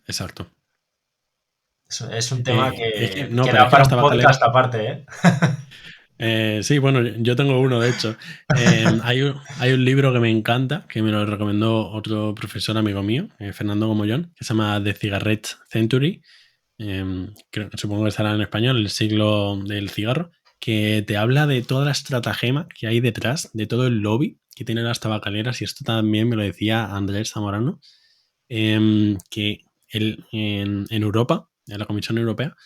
Exacto.
Es un tema
Es que, no,
que
pero
da
es que
para
las
un podcast
tabacaleras.
aparte, ¿eh?
Sí, bueno, yo tengo uno, de hecho. Hay un libro que me encanta, que me lo recomendó otro profesor amigo mío, Fernando Gomollón, que se llama The Cigarette Century. Supongo que estará en español, el siglo del cigarro, que te habla de toda la estratagema que hay detrás, de todo el lobby que tienen las tabacaleras, y esto también me lo decía Andrés Zamorano, que en Europa, en la Comisión Europea,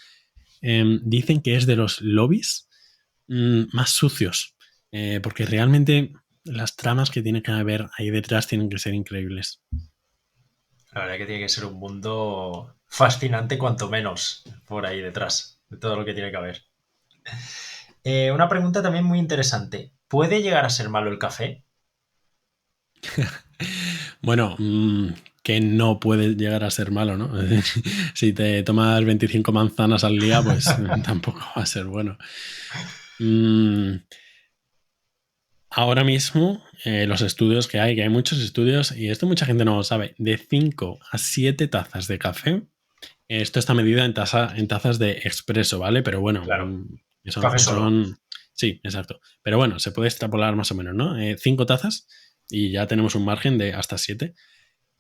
dicen que es de los lobbies más sucios, porque realmente las tramas que tiene que haber ahí detrás tienen que ser increíbles.
La verdad que tiene que ser un mundo fascinante, cuanto menos, por ahí detrás, de todo lo que tiene que haber. Una pregunta también muy interesante. ¿Puede llegar a ser malo el café?
Bueno, que no puede llegar a ser malo, ¿no? Si te tomas 25 manzanas al día, pues tampoco va a ser bueno. Mm, Ahora mismo, los estudios que hay muchos estudios, y esto mucha gente no lo sabe, de 5 a 7 tazas de café. Esto está medido en tazas de expreso, ¿vale? Pero bueno,
Claro, café
son,
solo.
son... Sí, exacto. Pero bueno, se puede extrapolar más o menos, ¿no? 5 tazas y ya tenemos un margen de hasta 7.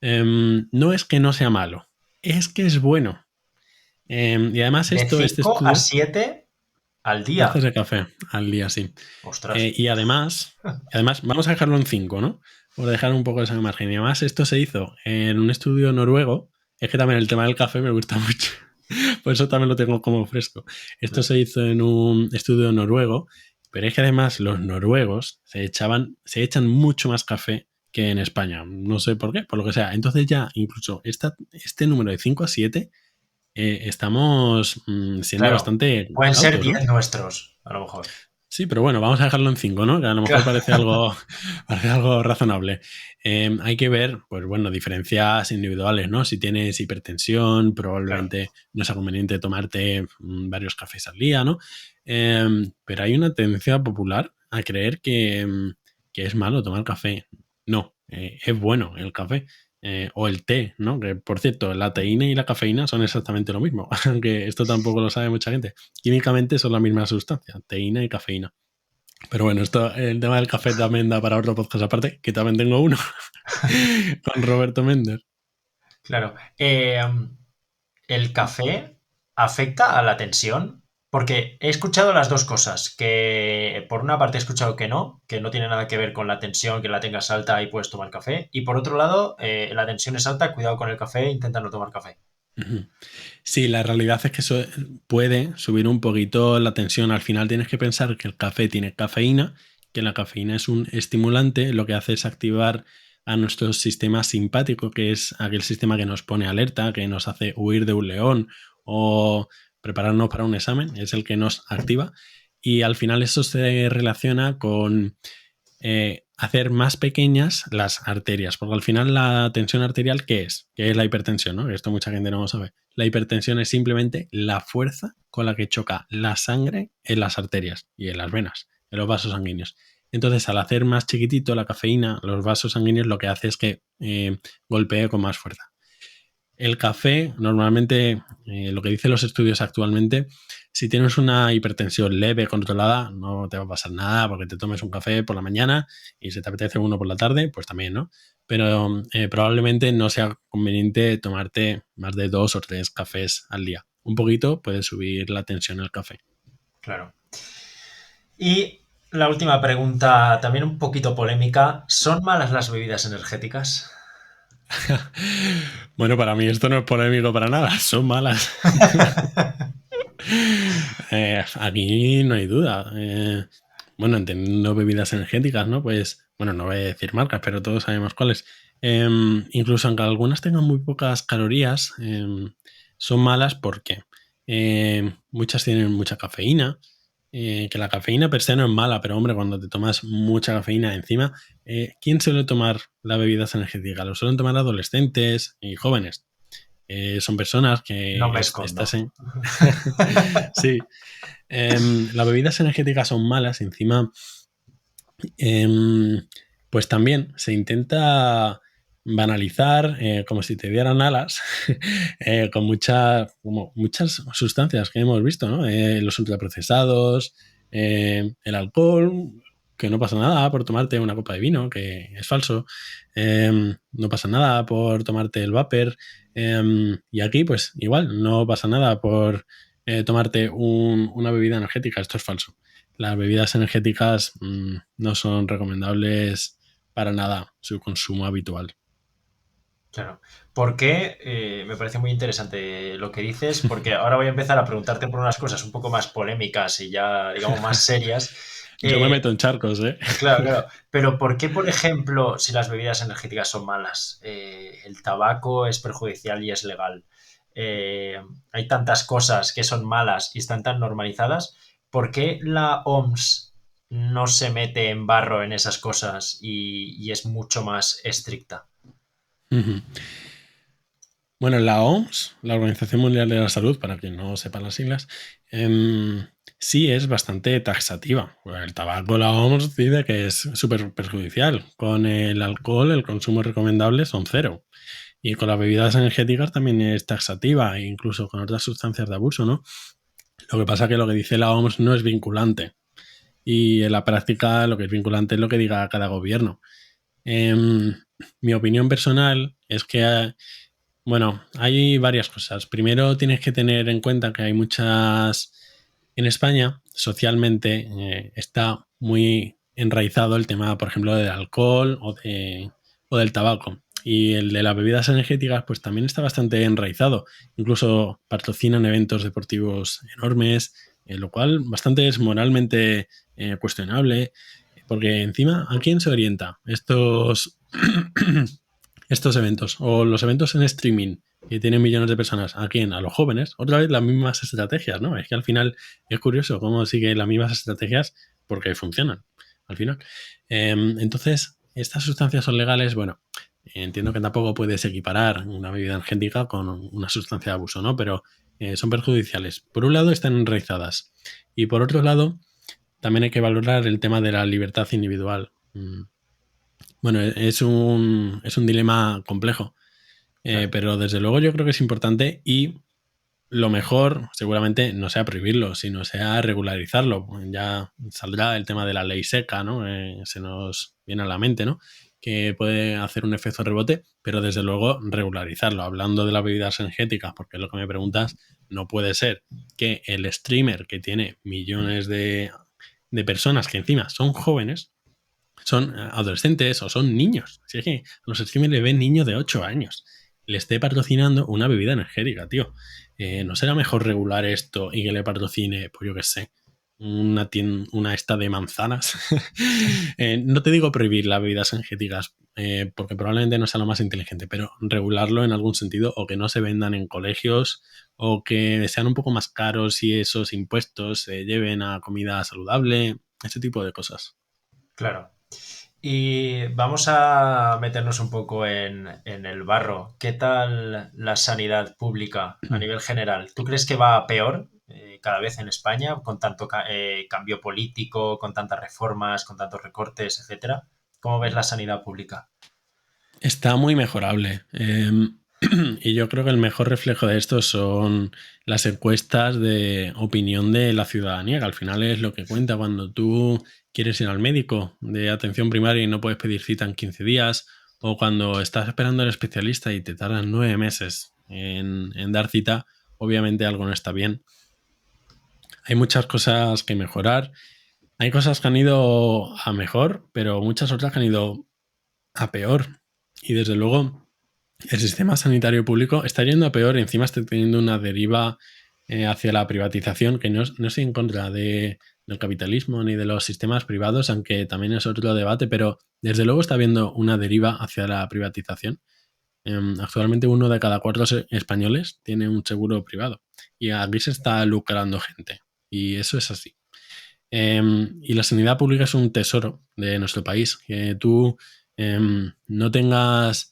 No es que no sea malo, es que es bueno. Y además
De
este
5 a
estudio,
7 al día.
tazas de café al día, sí.
Ostras.
Y además, vamos a dejarlo en 5, ¿no? Por dejar un poco ese margen. Y además esto se hizo en un estudio noruego. Es que también el tema del café me gusta mucho. Por eso también lo tengo como fresco. Esto se hizo en un estudio noruego, pero es que además los noruegos se echan mucho más café que en España. No sé por qué, por lo que sea. Entonces ya incluso este número de 5 a 7 estamos siendo
Claro,
bastante
pueden ser
cautos,
10
¿no?
nuestros, a lo mejor.
Sí, pero bueno, vamos a dejarlo en 5, ¿no? Que a lo mejor parece algo, parece algo razonable. Hay que ver, pues bueno, diferencias individuales, ¿no? Si tienes hipertensión,
Claro.
probablemente no sea conveniente tomarte varios cafés al día, ¿no? Pero hay una tendencia popular a creer que es malo tomar café. No, es bueno el café. O el té, ¿no? Que por cierto, la teína y la cafeína son exactamente lo mismo, aunque esto tampoco lo sabe mucha gente. Químicamente son la misma sustancia, teína y cafeína. Pero bueno, el tema del café también da para otro podcast aparte, que también tengo uno con Roberto Méndez.
Claro. ¿El café afecta a la tensión? Porque he escuchado las dos cosas, que por una parte he escuchado que no tiene nada que ver con la tensión, que la tengas alta y puedes tomar café, y por otro lado, la tensión es alta, cuidado con el café, intenta no tomar café.
Ujú. Sí, la realidad es que eso puede subir un poquito la tensión. Al final tienes que pensar que el café tiene cafeína, que la cafeína es un estimulante, lo que hace es activar a nuestro sistema simpático, que es aquel sistema que nos pone alerta, que nos hace huir de un león o prepararnos para un examen, es el que nos activa. Y al final eso se relaciona con hacer más pequeñas las arterias, porque al final la tensión arterial, ¿qué es? ¿Qué es la hipertensión? ¿No? Esto mucha gente no lo sabe. La hipertensión es simplemente la fuerza con la que choca la sangre en las arterias y en las venas, en los vasos sanguíneos. Entonces, al hacer más chiquitito la cafeína, los vasos sanguíneos lo que hace es que golpee con más fuerza. El café, normalmente, lo que dicen los estudios actualmente, si tienes una hipertensión leve, controlada, no te va a pasar nada porque te tomes un café por la mañana y si te apetece uno por la tarde, pues también, ¿no? Pero probablemente no sea conveniente tomarte más de 2 o 3 cafés al día. Un poquito puede subir la tensión el café.
Claro. Y la última pregunta, también un poquito polémica. ¿Son malas las bebidas energéticas?
Bueno, para mí esto no es polémico para nada, son malas. Aquí no hay duda. Bueno, entendiendo bebidas energéticas, ¿no? Pues, bueno, no voy a decir marcas, pero todos sabemos cuáles. Incluso aunque algunas tengan muy pocas calorías, son malas porque muchas tienen mucha cafeína. Que la cafeína per se no es mala, pero hombre, cuando te tomas mucha cafeína encima, ¿quién suele tomar las bebidas energéticas? Lo suelen tomar adolescentes y jóvenes. Son personas
No
que
me escondo.
estás en... Sí, las bebidas energéticas son malas, encima, pues también se intenta banalizar como si te dieran alas con muchas sustancias que hemos visto, ¿no? Los ultraprocesados, el alcohol, que no pasa nada por tomarte una copa de vino, que es falso, no pasa nada por tomarte el vapor, y aquí pues igual, no pasa nada por tomarte una bebida energética, esto es falso. Las bebidas energéticas no son recomendables para nada su consumo habitual.
Claro. ¿Por qué? Me parece muy interesante lo que dices, porque ahora voy a empezar a preguntarte por unas cosas un poco más polémicas y ya, digamos, más serias.
Yo me
Eh,
meto en charcos, ¿eh?
claro, claro. Pero ¿por qué, por ejemplo, si las bebidas energéticas son malas, el tabaco es perjudicial y es legal? Eh, Hay tantas cosas que son malas y están tan normalizadas. ¿Por qué la OMS no se mete en barro en esas cosas y es mucho más estricta?
Ujú. Bueno, la OMS, la Organización Mundial de la Salud, para quien no sepa las siglas, sí es bastante taxativa. Bueno, el tabaco, la OMS dice que es súper perjudicial. Con el alcohol, el consumo recomendable son cero. Y con las bebidas energéticas también es taxativa, e incluso con otras sustancias de abuso, ¿no? Lo que pasa es que lo que dice la OMS no es vinculante. Y en la práctica lo que es vinculante es lo que diga cada gobierno. Em, Mi opinión personal es que bueno, hay varias cosas. Primero tienes que tener en cuenta que hay muchas... En España, socialmente, está muy enraizado el tema, por ejemplo, del alcohol o del tabaco. Y el de las bebidas energéticas, pues también está bastante enraizado. Incluso patrocinan eventos deportivos enormes, lo cual bastante es moralmente cuestionable, porque encima, ¿a quién se orienta estos eventos o los eventos en streaming que tienen millones de personas? ¿A quién? A los jóvenes. Otra vez las mismas estrategias, ¿no? Es que al final es curioso cómo siguen las mismas estrategias porque funcionan al final. Entonces, estas sustancias son legales. Bueno, entiendo que tampoco puedes equiparar una bebida energética con una sustancia de abuso, ¿no? Pero son perjudiciales. Por un lado, están enraizadas y por otro lado, también hay que valorar el tema de la libertad individual. Bueno, es un dilema complejo,
Claro.
pero desde luego yo creo que es importante y lo mejor seguramente no sea prohibirlo, sino sea regularizarlo. Ya saldrá el tema de la ley seca, ¿no? Se nos viene a la mente, ¿no? Que puede hacer un efecto rebote, pero desde luego regularizarlo. Hablando de las bebidas energéticas, porque es lo que me preguntas, no puede ser que el streamer que tiene millones de personas que encima son jóvenes, son adolescentes o son niños. Si es que a los streamers le ven niños de 8 años. Le esté patrocinando una bebida energética, tío. ¿No será mejor regular esto y que le patrocine, pues yo qué sé, una esta de manzanas? No te digo prohibir las bebidas energéticas, porque probablemente no sea lo más inteligente, pero regularlo en algún sentido o que no se vendan en colegios o que sean un poco más caros y esos impuestos se lleven a comida saludable, ese tipo de cosas.
Claro. Y vamos a meternos un poco en el barro. ¿Qué tal la sanidad pública a nivel general? ¿Tú crees que va a peor cada vez en España con tanto cambio político, con tantas reformas, con tantos recortes, etcétera? ¿Cómo ves la sanidad pública?
Está muy mejorable. Y yo creo que el mejor reflejo de esto son las encuestas de opinión de la ciudadanía, que al final es lo que cuenta cuando tú quieres ir al médico de atención primaria y no puedes pedir cita en 15 días, o cuando estás esperando al especialista y te tardan 9 meses en dar cita, obviamente algo no está bien. Hay muchas cosas que mejorar. Hay cosas que han ido a mejor, pero muchas otras que han ido a peor. Y desde luego, el sistema sanitario público está yendo a peor, encima está teniendo una deriva hacia la privatización, que no estoy en contra del capitalismo ni de los sistemas privados, aunque también es otro debate, pero desde luego está habiendo una deriva hacia la privatización. Actualmente uno de cada cuatro españoles tiene un seguro privado y aquí se está lucrando gente y eso es así. Y la sanidad pública es un tesoro de nuestro país. Que tú no tengas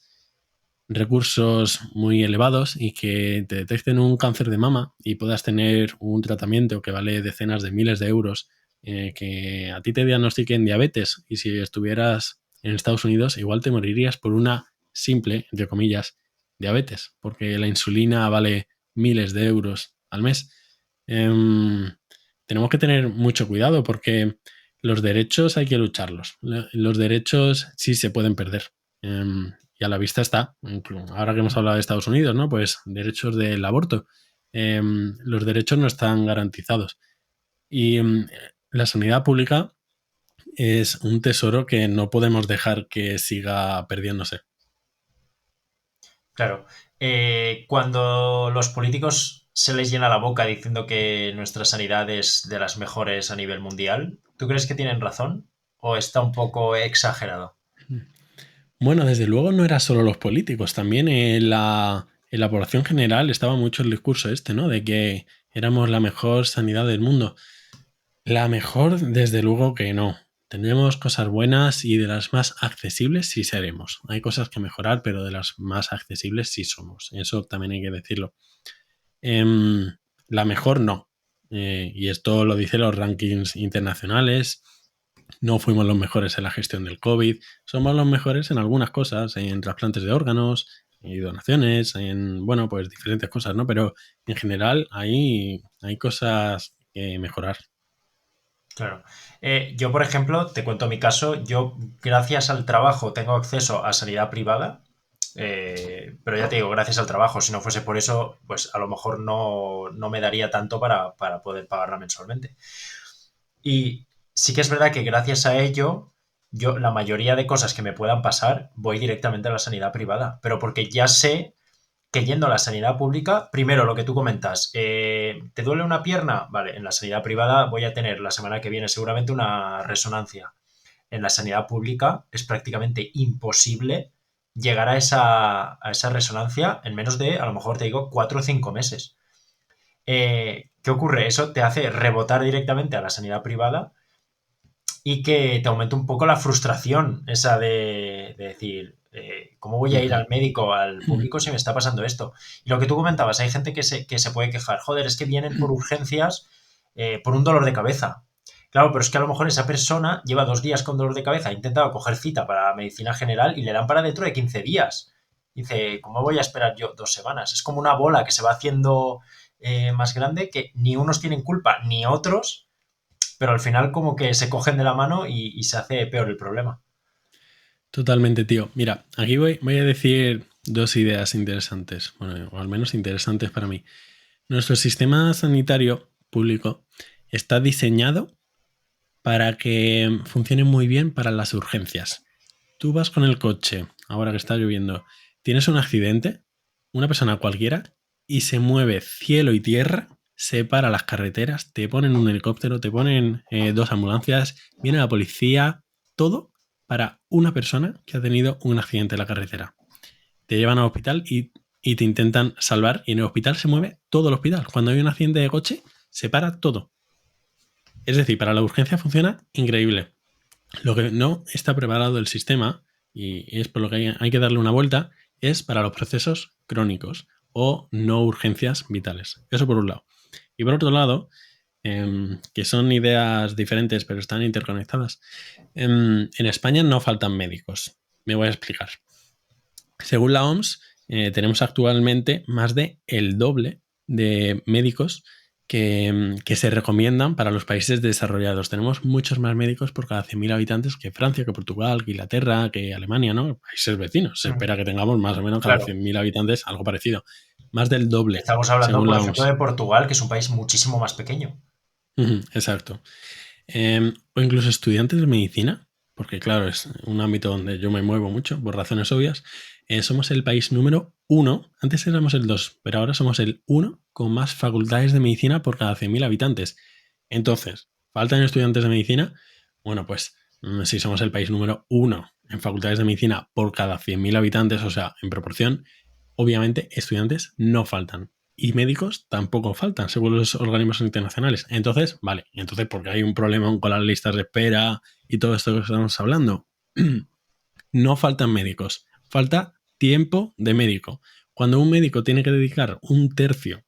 recursos muy elevados y que te detecten un cáncer de mama y puedas tener un tratamiento que vale decenas de miles de euros, que a ti te diagnostiquen diabetes y si estuvieras en Estados Unidos igual te morirías por una simple, entre comillas, diabetes, porque la insulina vale miles de euros al mes. Tenemos que tener mucho cuidado porque los derechos hay que lucharlos. Los derechos sí se pueden perder. Y a la vista está. Ahora que hemos hablado de Estados Unidos, ¿no? Pues derechos del aborto. Los derechos no están garantizados. Y la sanidad pública es un tesoro que no podemos dejar que siga perdiéndose.
Claro. Cuando los políticos se les llena la boca diciendo que nuestra sanidad es de las mejores a nivel mundial, ¿tú crees que tienen razón? ¿O está un poco exagerado?
Bueno, desde luego no era solo los políticos, también en la población general estaba mucho el discurso este, ¿no? De que éramos la mejor sanidad del mundo. La mejor, desde luego que no. Tendremos cosas buenas y de las más accesibles sí seremos. Hay cosas que mejorar, pero de las más accesibles sí somos. Eso también hay que decirlo. La mejor no. Y esto lo dicen los rankings internacionales. No fuimos los mejores en la gestión del COVID. Somos los mejores en algunas cosas, en trasplantes de órganos y donaciones, en, bueno, pues diferentes cosas, ¿no? Pero en general hay cosas que mejorar.
Claro. Yo, por ejemplo, te cuento mi caso. Yo, gracias al trabajo, tengo acceso a sanidad privada. Pero ya te digo, gracias al trabajo. Si no fuese por eso, pues a lo mejor no me daría tanto para poder pagarla mensualmente. Y sí que es verdad que gracias a ello, yo la mayoría de cosas que me puedan pasar, voy directamente a la sanidad privada. Pero porque ya sé que yendo a la sanidad pública, primero lo que tú comentas, ¿te duele una pierna? Vale, en la sanidad privada voy a tener la semana que viene seguramente una resonancia. En la sanidad pública es prácticamente imposible llegar a esa resonancia en menos de, a lo mejor te digo, 4 o 5 meses. ¿Qué ocurre? Eso te hace rebotar directamente a la sanidad privada y que te aumente un poco la frustración esa de decir, ¿cómo voy a ir
Ujú.
al médico, al público si me está pasando esto? Y lo que tú comentabas, hay gente que se puede quejar, joder, es que vienen por urgencias por un dolor de cabeza. Claro, pero es que a lo mejor esa persona lleva 2 días con dolor de cabeza, ha intentado coger cita para medicina general y le dan para dentro de 15 días. Dice, ¿cómo voy a esperar yo 2 semanas? Es como una bola que se va haciendo más grande que ni unos tienen culpa ni otros, pero al final como que se cogen de la mano y se hace peor el problema.
Totalmente, tío. Mira, aquí voy a decir dos ideas interesantes, bueno, o al menos interesantes para mí. Nuestro sistema sanitario público está diseñado para que funcione muy bien para las urgencias. Tú vas con el coche, ahora que está lloviendo, tienes un accidente, una persona cualquiera, y se mueve cielo y tierra, separa las carreteras, te ponen un helicóptero, te ponen dos ambulancias, viene la policía, todo para una persona que ha tenido un accidente en la carretera. Te llevan al hospital y te intentan salvar, y en el hospital se mueve todo el hospital. Cuando hay un accidente de coche, se para todo. Es decir, para la urgencia funciona increíble. Lo que no está preparado el sistema, y es por lo que hay que darle una vuelta, es para los procesos crónicos o no urgencias vitales. Eso por un lado. Y por otro lado, que son ideas diferentes pero están interconectadas, en España no faltan médicos. Me voy a explicar. Según la OMS, tenemos actualmente más de el doble de médicos que se recomiendan para los países desarrollados. Tenemos muchos más médicos por cada 100.000 habitantes que Francia, que Portugal, que Inglaterra, que Alemania, ¿no? Países vecinos. Se
Mm,
espera que tengamos más o menos cada
claro.
100.000 habitantes algo parecido. Más del doble,
Estamos hablando,
según
por
la
ejemplo,
OMS.
de Portugal, que es un país muchísimo más pequeño.
Exacto. O incluso estudiantes de medicina, porque claro, es un ámbito donde yo me muevo mucho, por razones obvias. Somos el país número 1, antes éramos el 2, pero ahora somos el 1 con más facultades de medicina por cada 100.000 habitantes. Entonces, ¿faltan estudiantes de medicina? Bueno, pues si somos el país número 1 en facultades de medicina por cada 100.000 habitantes, o sea, en proporción, obviamente estudiantes no faltan. Y médicos tampoco faltan, según los organismos internacionales. Entonces, vale, entonces, ¿por qué hay un problema con las listas de espera y todo esto que estamos hablando? No faltan médicos, falta tiempo de médico. Cuando un médico tiene que dedicar un tercio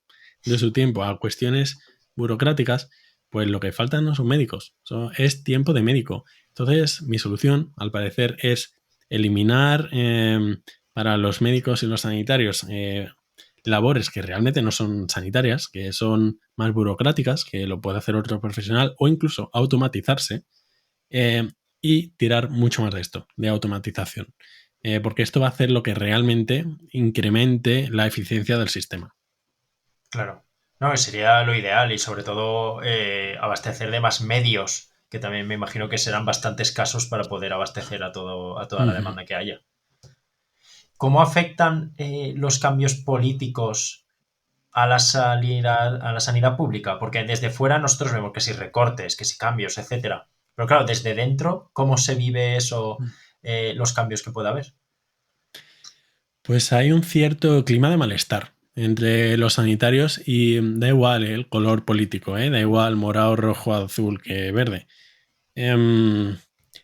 de su tiempo a cuestiones burocráticas, pues lo que faltan no son médicos, es tiempo de médico. Entonces, mi solución, al parecer, es eliminar para los médicos y los sanitarios labores que realmente no son sanitarias, que son más burocráticas, que lo puede hacer otro profesional o incluso automatizarse y tirar mucho más de esto, de automatización. Porque esto va a hacer lo que realmente incremente la eficiencia del sistema.
Claro. No, sería lo ideal y sobre todo abastecer de más medios, que también me imagino que serán bastante escasos para poder abastecer a toda la
Uh-huh.
demanda que haya. ¿Cómo afectan los cambios políticos a la sanidad pública? Porque desde fuera nosotros vemos que si recortes, que si cambios, etcétera. Pero claro, desde dentro, ¿cómo se vive eso, los cambios que pueda haber?
Pues hay un cierto clima de malestar entre los sanitarios y da igual el color político, da igual morado, rojo, azul que verde. En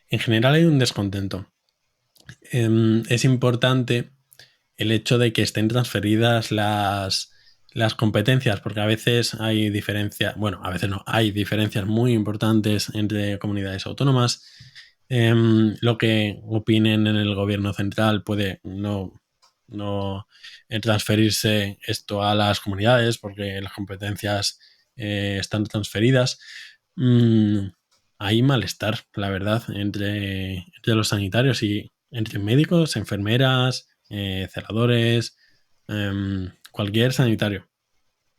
general hay un descontento. Es importante el hecho de que estén transferidas las competencias, porque a veces hay diferencias, bueno, a veces no, hay diferencias muy importantes entre comunidades autónomas. Lo que opinen en el gobierno central puede no transferirse esto a las comunidades porque las competencias están transferidas. Hay malestar, la verdad, entre los sanitarios y entre médicos, enfermeras, celadores, cualquier sanitario.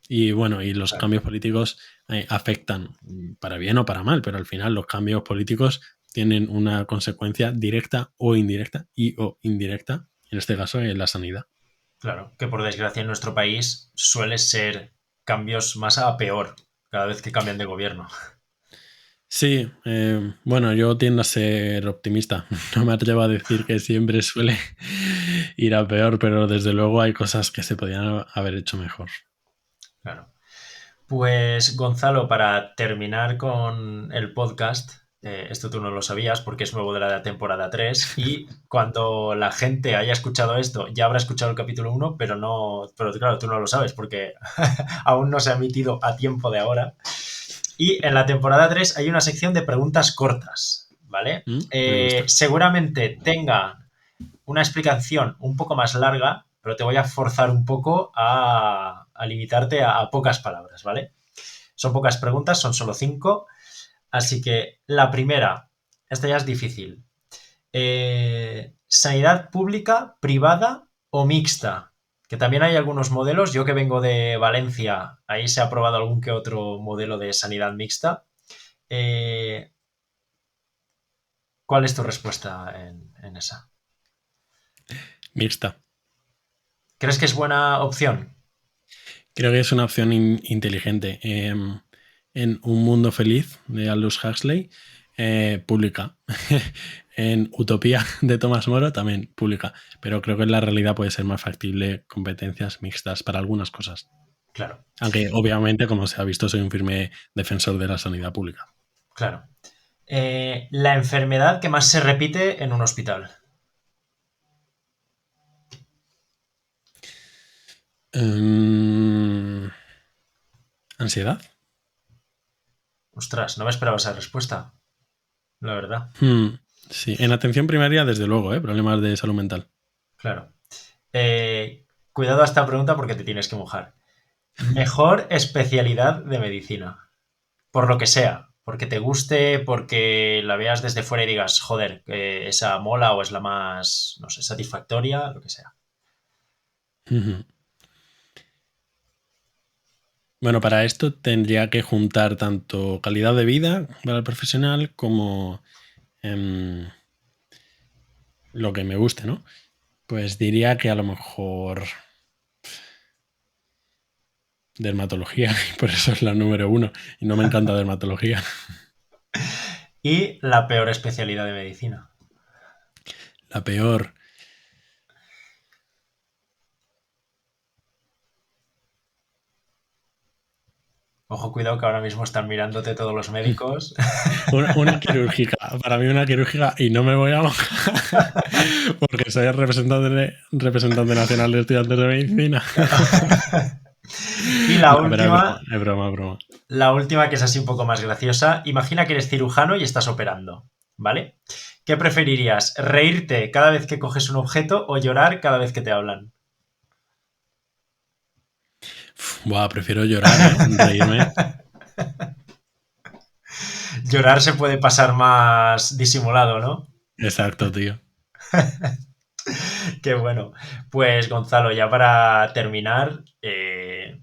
Y bueno, y los cambios políticos afectan para bien o para mal, pero al final los cambios políticos tienen una consecuencia directa o indirecta en este caso en la sanidad.
Claro, que por desgracia en nuestro país suele ser cambios más a peor cada vez que cambian de gobierno.
Sí, bueno, yo tiendo a ser optimista. No me atrevo a decir que siempre suele ir a peor, pero desde luego hay cosas que se podían haber hecho mejor.
Claro. Pues Gonzalo, para terminar con el podcast, esto tú no lo sabías porque es nuevo de la temporada 3 y cuando la gente haya escuchado esto ya habrá escuchado el capítulo 1, pero no, pero claro, tú no lo sabes porque aún no se ha emitido a tiempo de ahora. Y en la temporada 3 hay una sección de preguntas cortas, ¿vale?
Me gusta.
Seguramente tenga una explicación un poco más larga, pero te voy a forzar un poco a limitarte a pocas palabras, ¿vale? Son pocas preguntas, son solo 5. Así que la primera, esta ya es difícil. ¿Sanidad pública, privada o mixta? Que también hay algunos modelos. Yo que vengo de Valencia, ahí se ha probado algún que otro modelo de sanidad mixta. Eh, ¿Cuál es tu respuesta en esa?
Mixta.
¿Crees que es buena opción?
Creo que es una opción inteligente. En Un mundo feliz de Aldous Huxley, pública. En Utopía de Tomás Moro también pública. Pero creo que en la realidad puede ser más factible competencias mixtas para algunas cosas.
Claro,
Aunque obviamente, como se ha visto, soy un firme defensor de la sanidad pública.
claro. La enfermedad que más se repite en un hospital.
¿Ansiedad?
Ostras, no me esperaba esa respuesta, la verdad.
Sí, en atención primaria, desde luego, problemas de salud mental.
Claro. Cuidado a esta pregunta porque te tienes que mojar. Mejor especialidad de medicina. Por lo que sea. Porque te guste, porque la veas desde fuera y digas, joder, esa mola o es la más, no sé, satisfactoria, lo que sea.
Ujú. Bueno, para esto tendría que juntar tanto calidad de vida para el profesional como lo que me guste, ¿no? Pues diría que a lo mejor dermatología, y por eso es la número 1. Y no me encanta dermatología.
Y la peor especialidad de medicina.
La peor.
Ojo, cuidado que ahora mismo están mirándote todos los médicos.
Una quirúrgica. Para mí una quirúrgica y no me voy a mojar porque soy el representante nacional de estudiantes de medicina.
Y la
No, pero
última,
es broma.
que es así un poco más graciosa. Imagina que eres cirujano y estás operando, ¿vale? ¿Qué preferirías? ¿Reírte cada vez que coges un objeto o llorar cada vez que te hablan?
Buah, prefiero llorar, ¿eh? Reírme.
Llorar se puede pasar más disimulado, ¿no?
Exacto, tío.
Qué bueno. Pues Gonzalo, ya para terminar,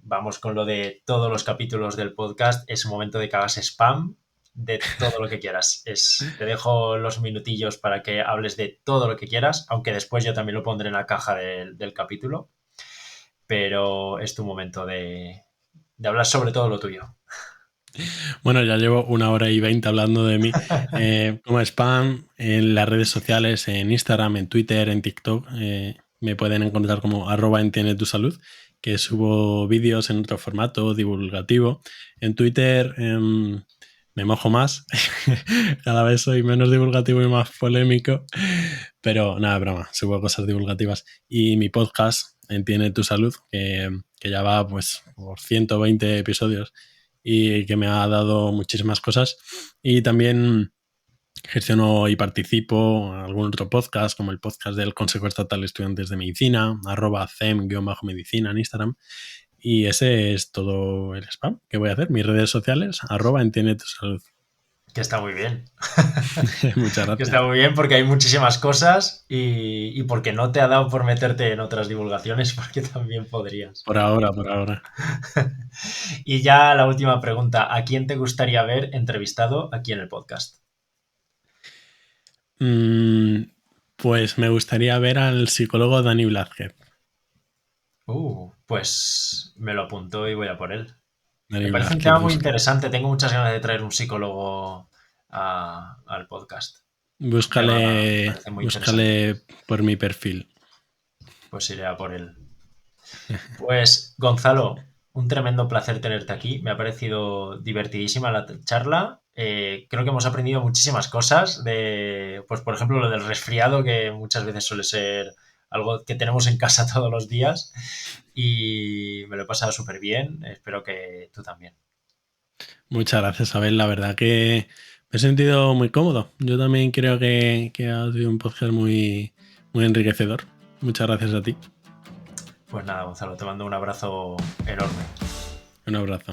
vamos con lo de todos los capítulos del podcast. Es momento de que hagas spam de todo lo que quieras. Te dejo los minutillos para que hables de todo lo que quieras, aunque después yo también lo pondré en la caja del capítulo. Pero es tu momento de hablar sobre todo lo tuyo.
Bueno, ya llevo 1 hora y 20 hablando de mí. Como spam, en las redes sociales, en Instagram, en Twitter, en TikTok, me pueden encontrar como @entiendetusalud, que subo vídeos en otro formato divulgativo. En Twitter me mojo más. Cada vez soy menos divulgativo y más polémico. Pero nada, broma, subo cosas divulgativas. Y mi podcast, Entiende tu Salud, que ya va pues por 120 episodios y que me ha dado muchísimas cosas. Y también gestiono y participo en algún otro podcast, como el podcast del Consejo Estatal de Estudiantes de Medicina, @cem_medicina en Instagram. Y ese es todo el spam que voy a hacer. Mis redes sociales, @entiende tu salud.
Que está muy bien.
Muchas
Que
gracias.
está muy bien porque hay muchísimas cosas y porque no te ha dado por meterte en otras divulgaciones porque también podrías.
Por ahora, por ahora.
Y ya la última pregunta, ¿a quién te gustaría ver entrevistado aquí en el podcast?
Pues me gustaría ver al psicólogo Dani Blázquez.
Pues me lo apunto y voy a por él. Me
Dani
parece un
Blázquez,
tema muy interesante. Tengo muchas ganas de traer un psicólogo al podcast. Me parece muy interesante.
búscale por mi perfil.
Pues iré a por él. Pues Gonzalo, un tremendo placer tenerte aquí. Me ha parecido divertidísima la charla. Creo que hemos aprendido muchísimas cosas pues por ejemplo, lo del resfriado, que muchas veces suele ser algo que tenemos en casa todos los días. Y me lo he pasado súper bien. Espero que tú también.
Muchas gracias, Abel. La verdad que me he sentido muy cómodo. Yo también creo que ha sido un podcast muy, muy enriquecedor. Muchas gracias a ti.
Pues nada, Gonzalo, te mando un abrazo enorme.
Un abrazo.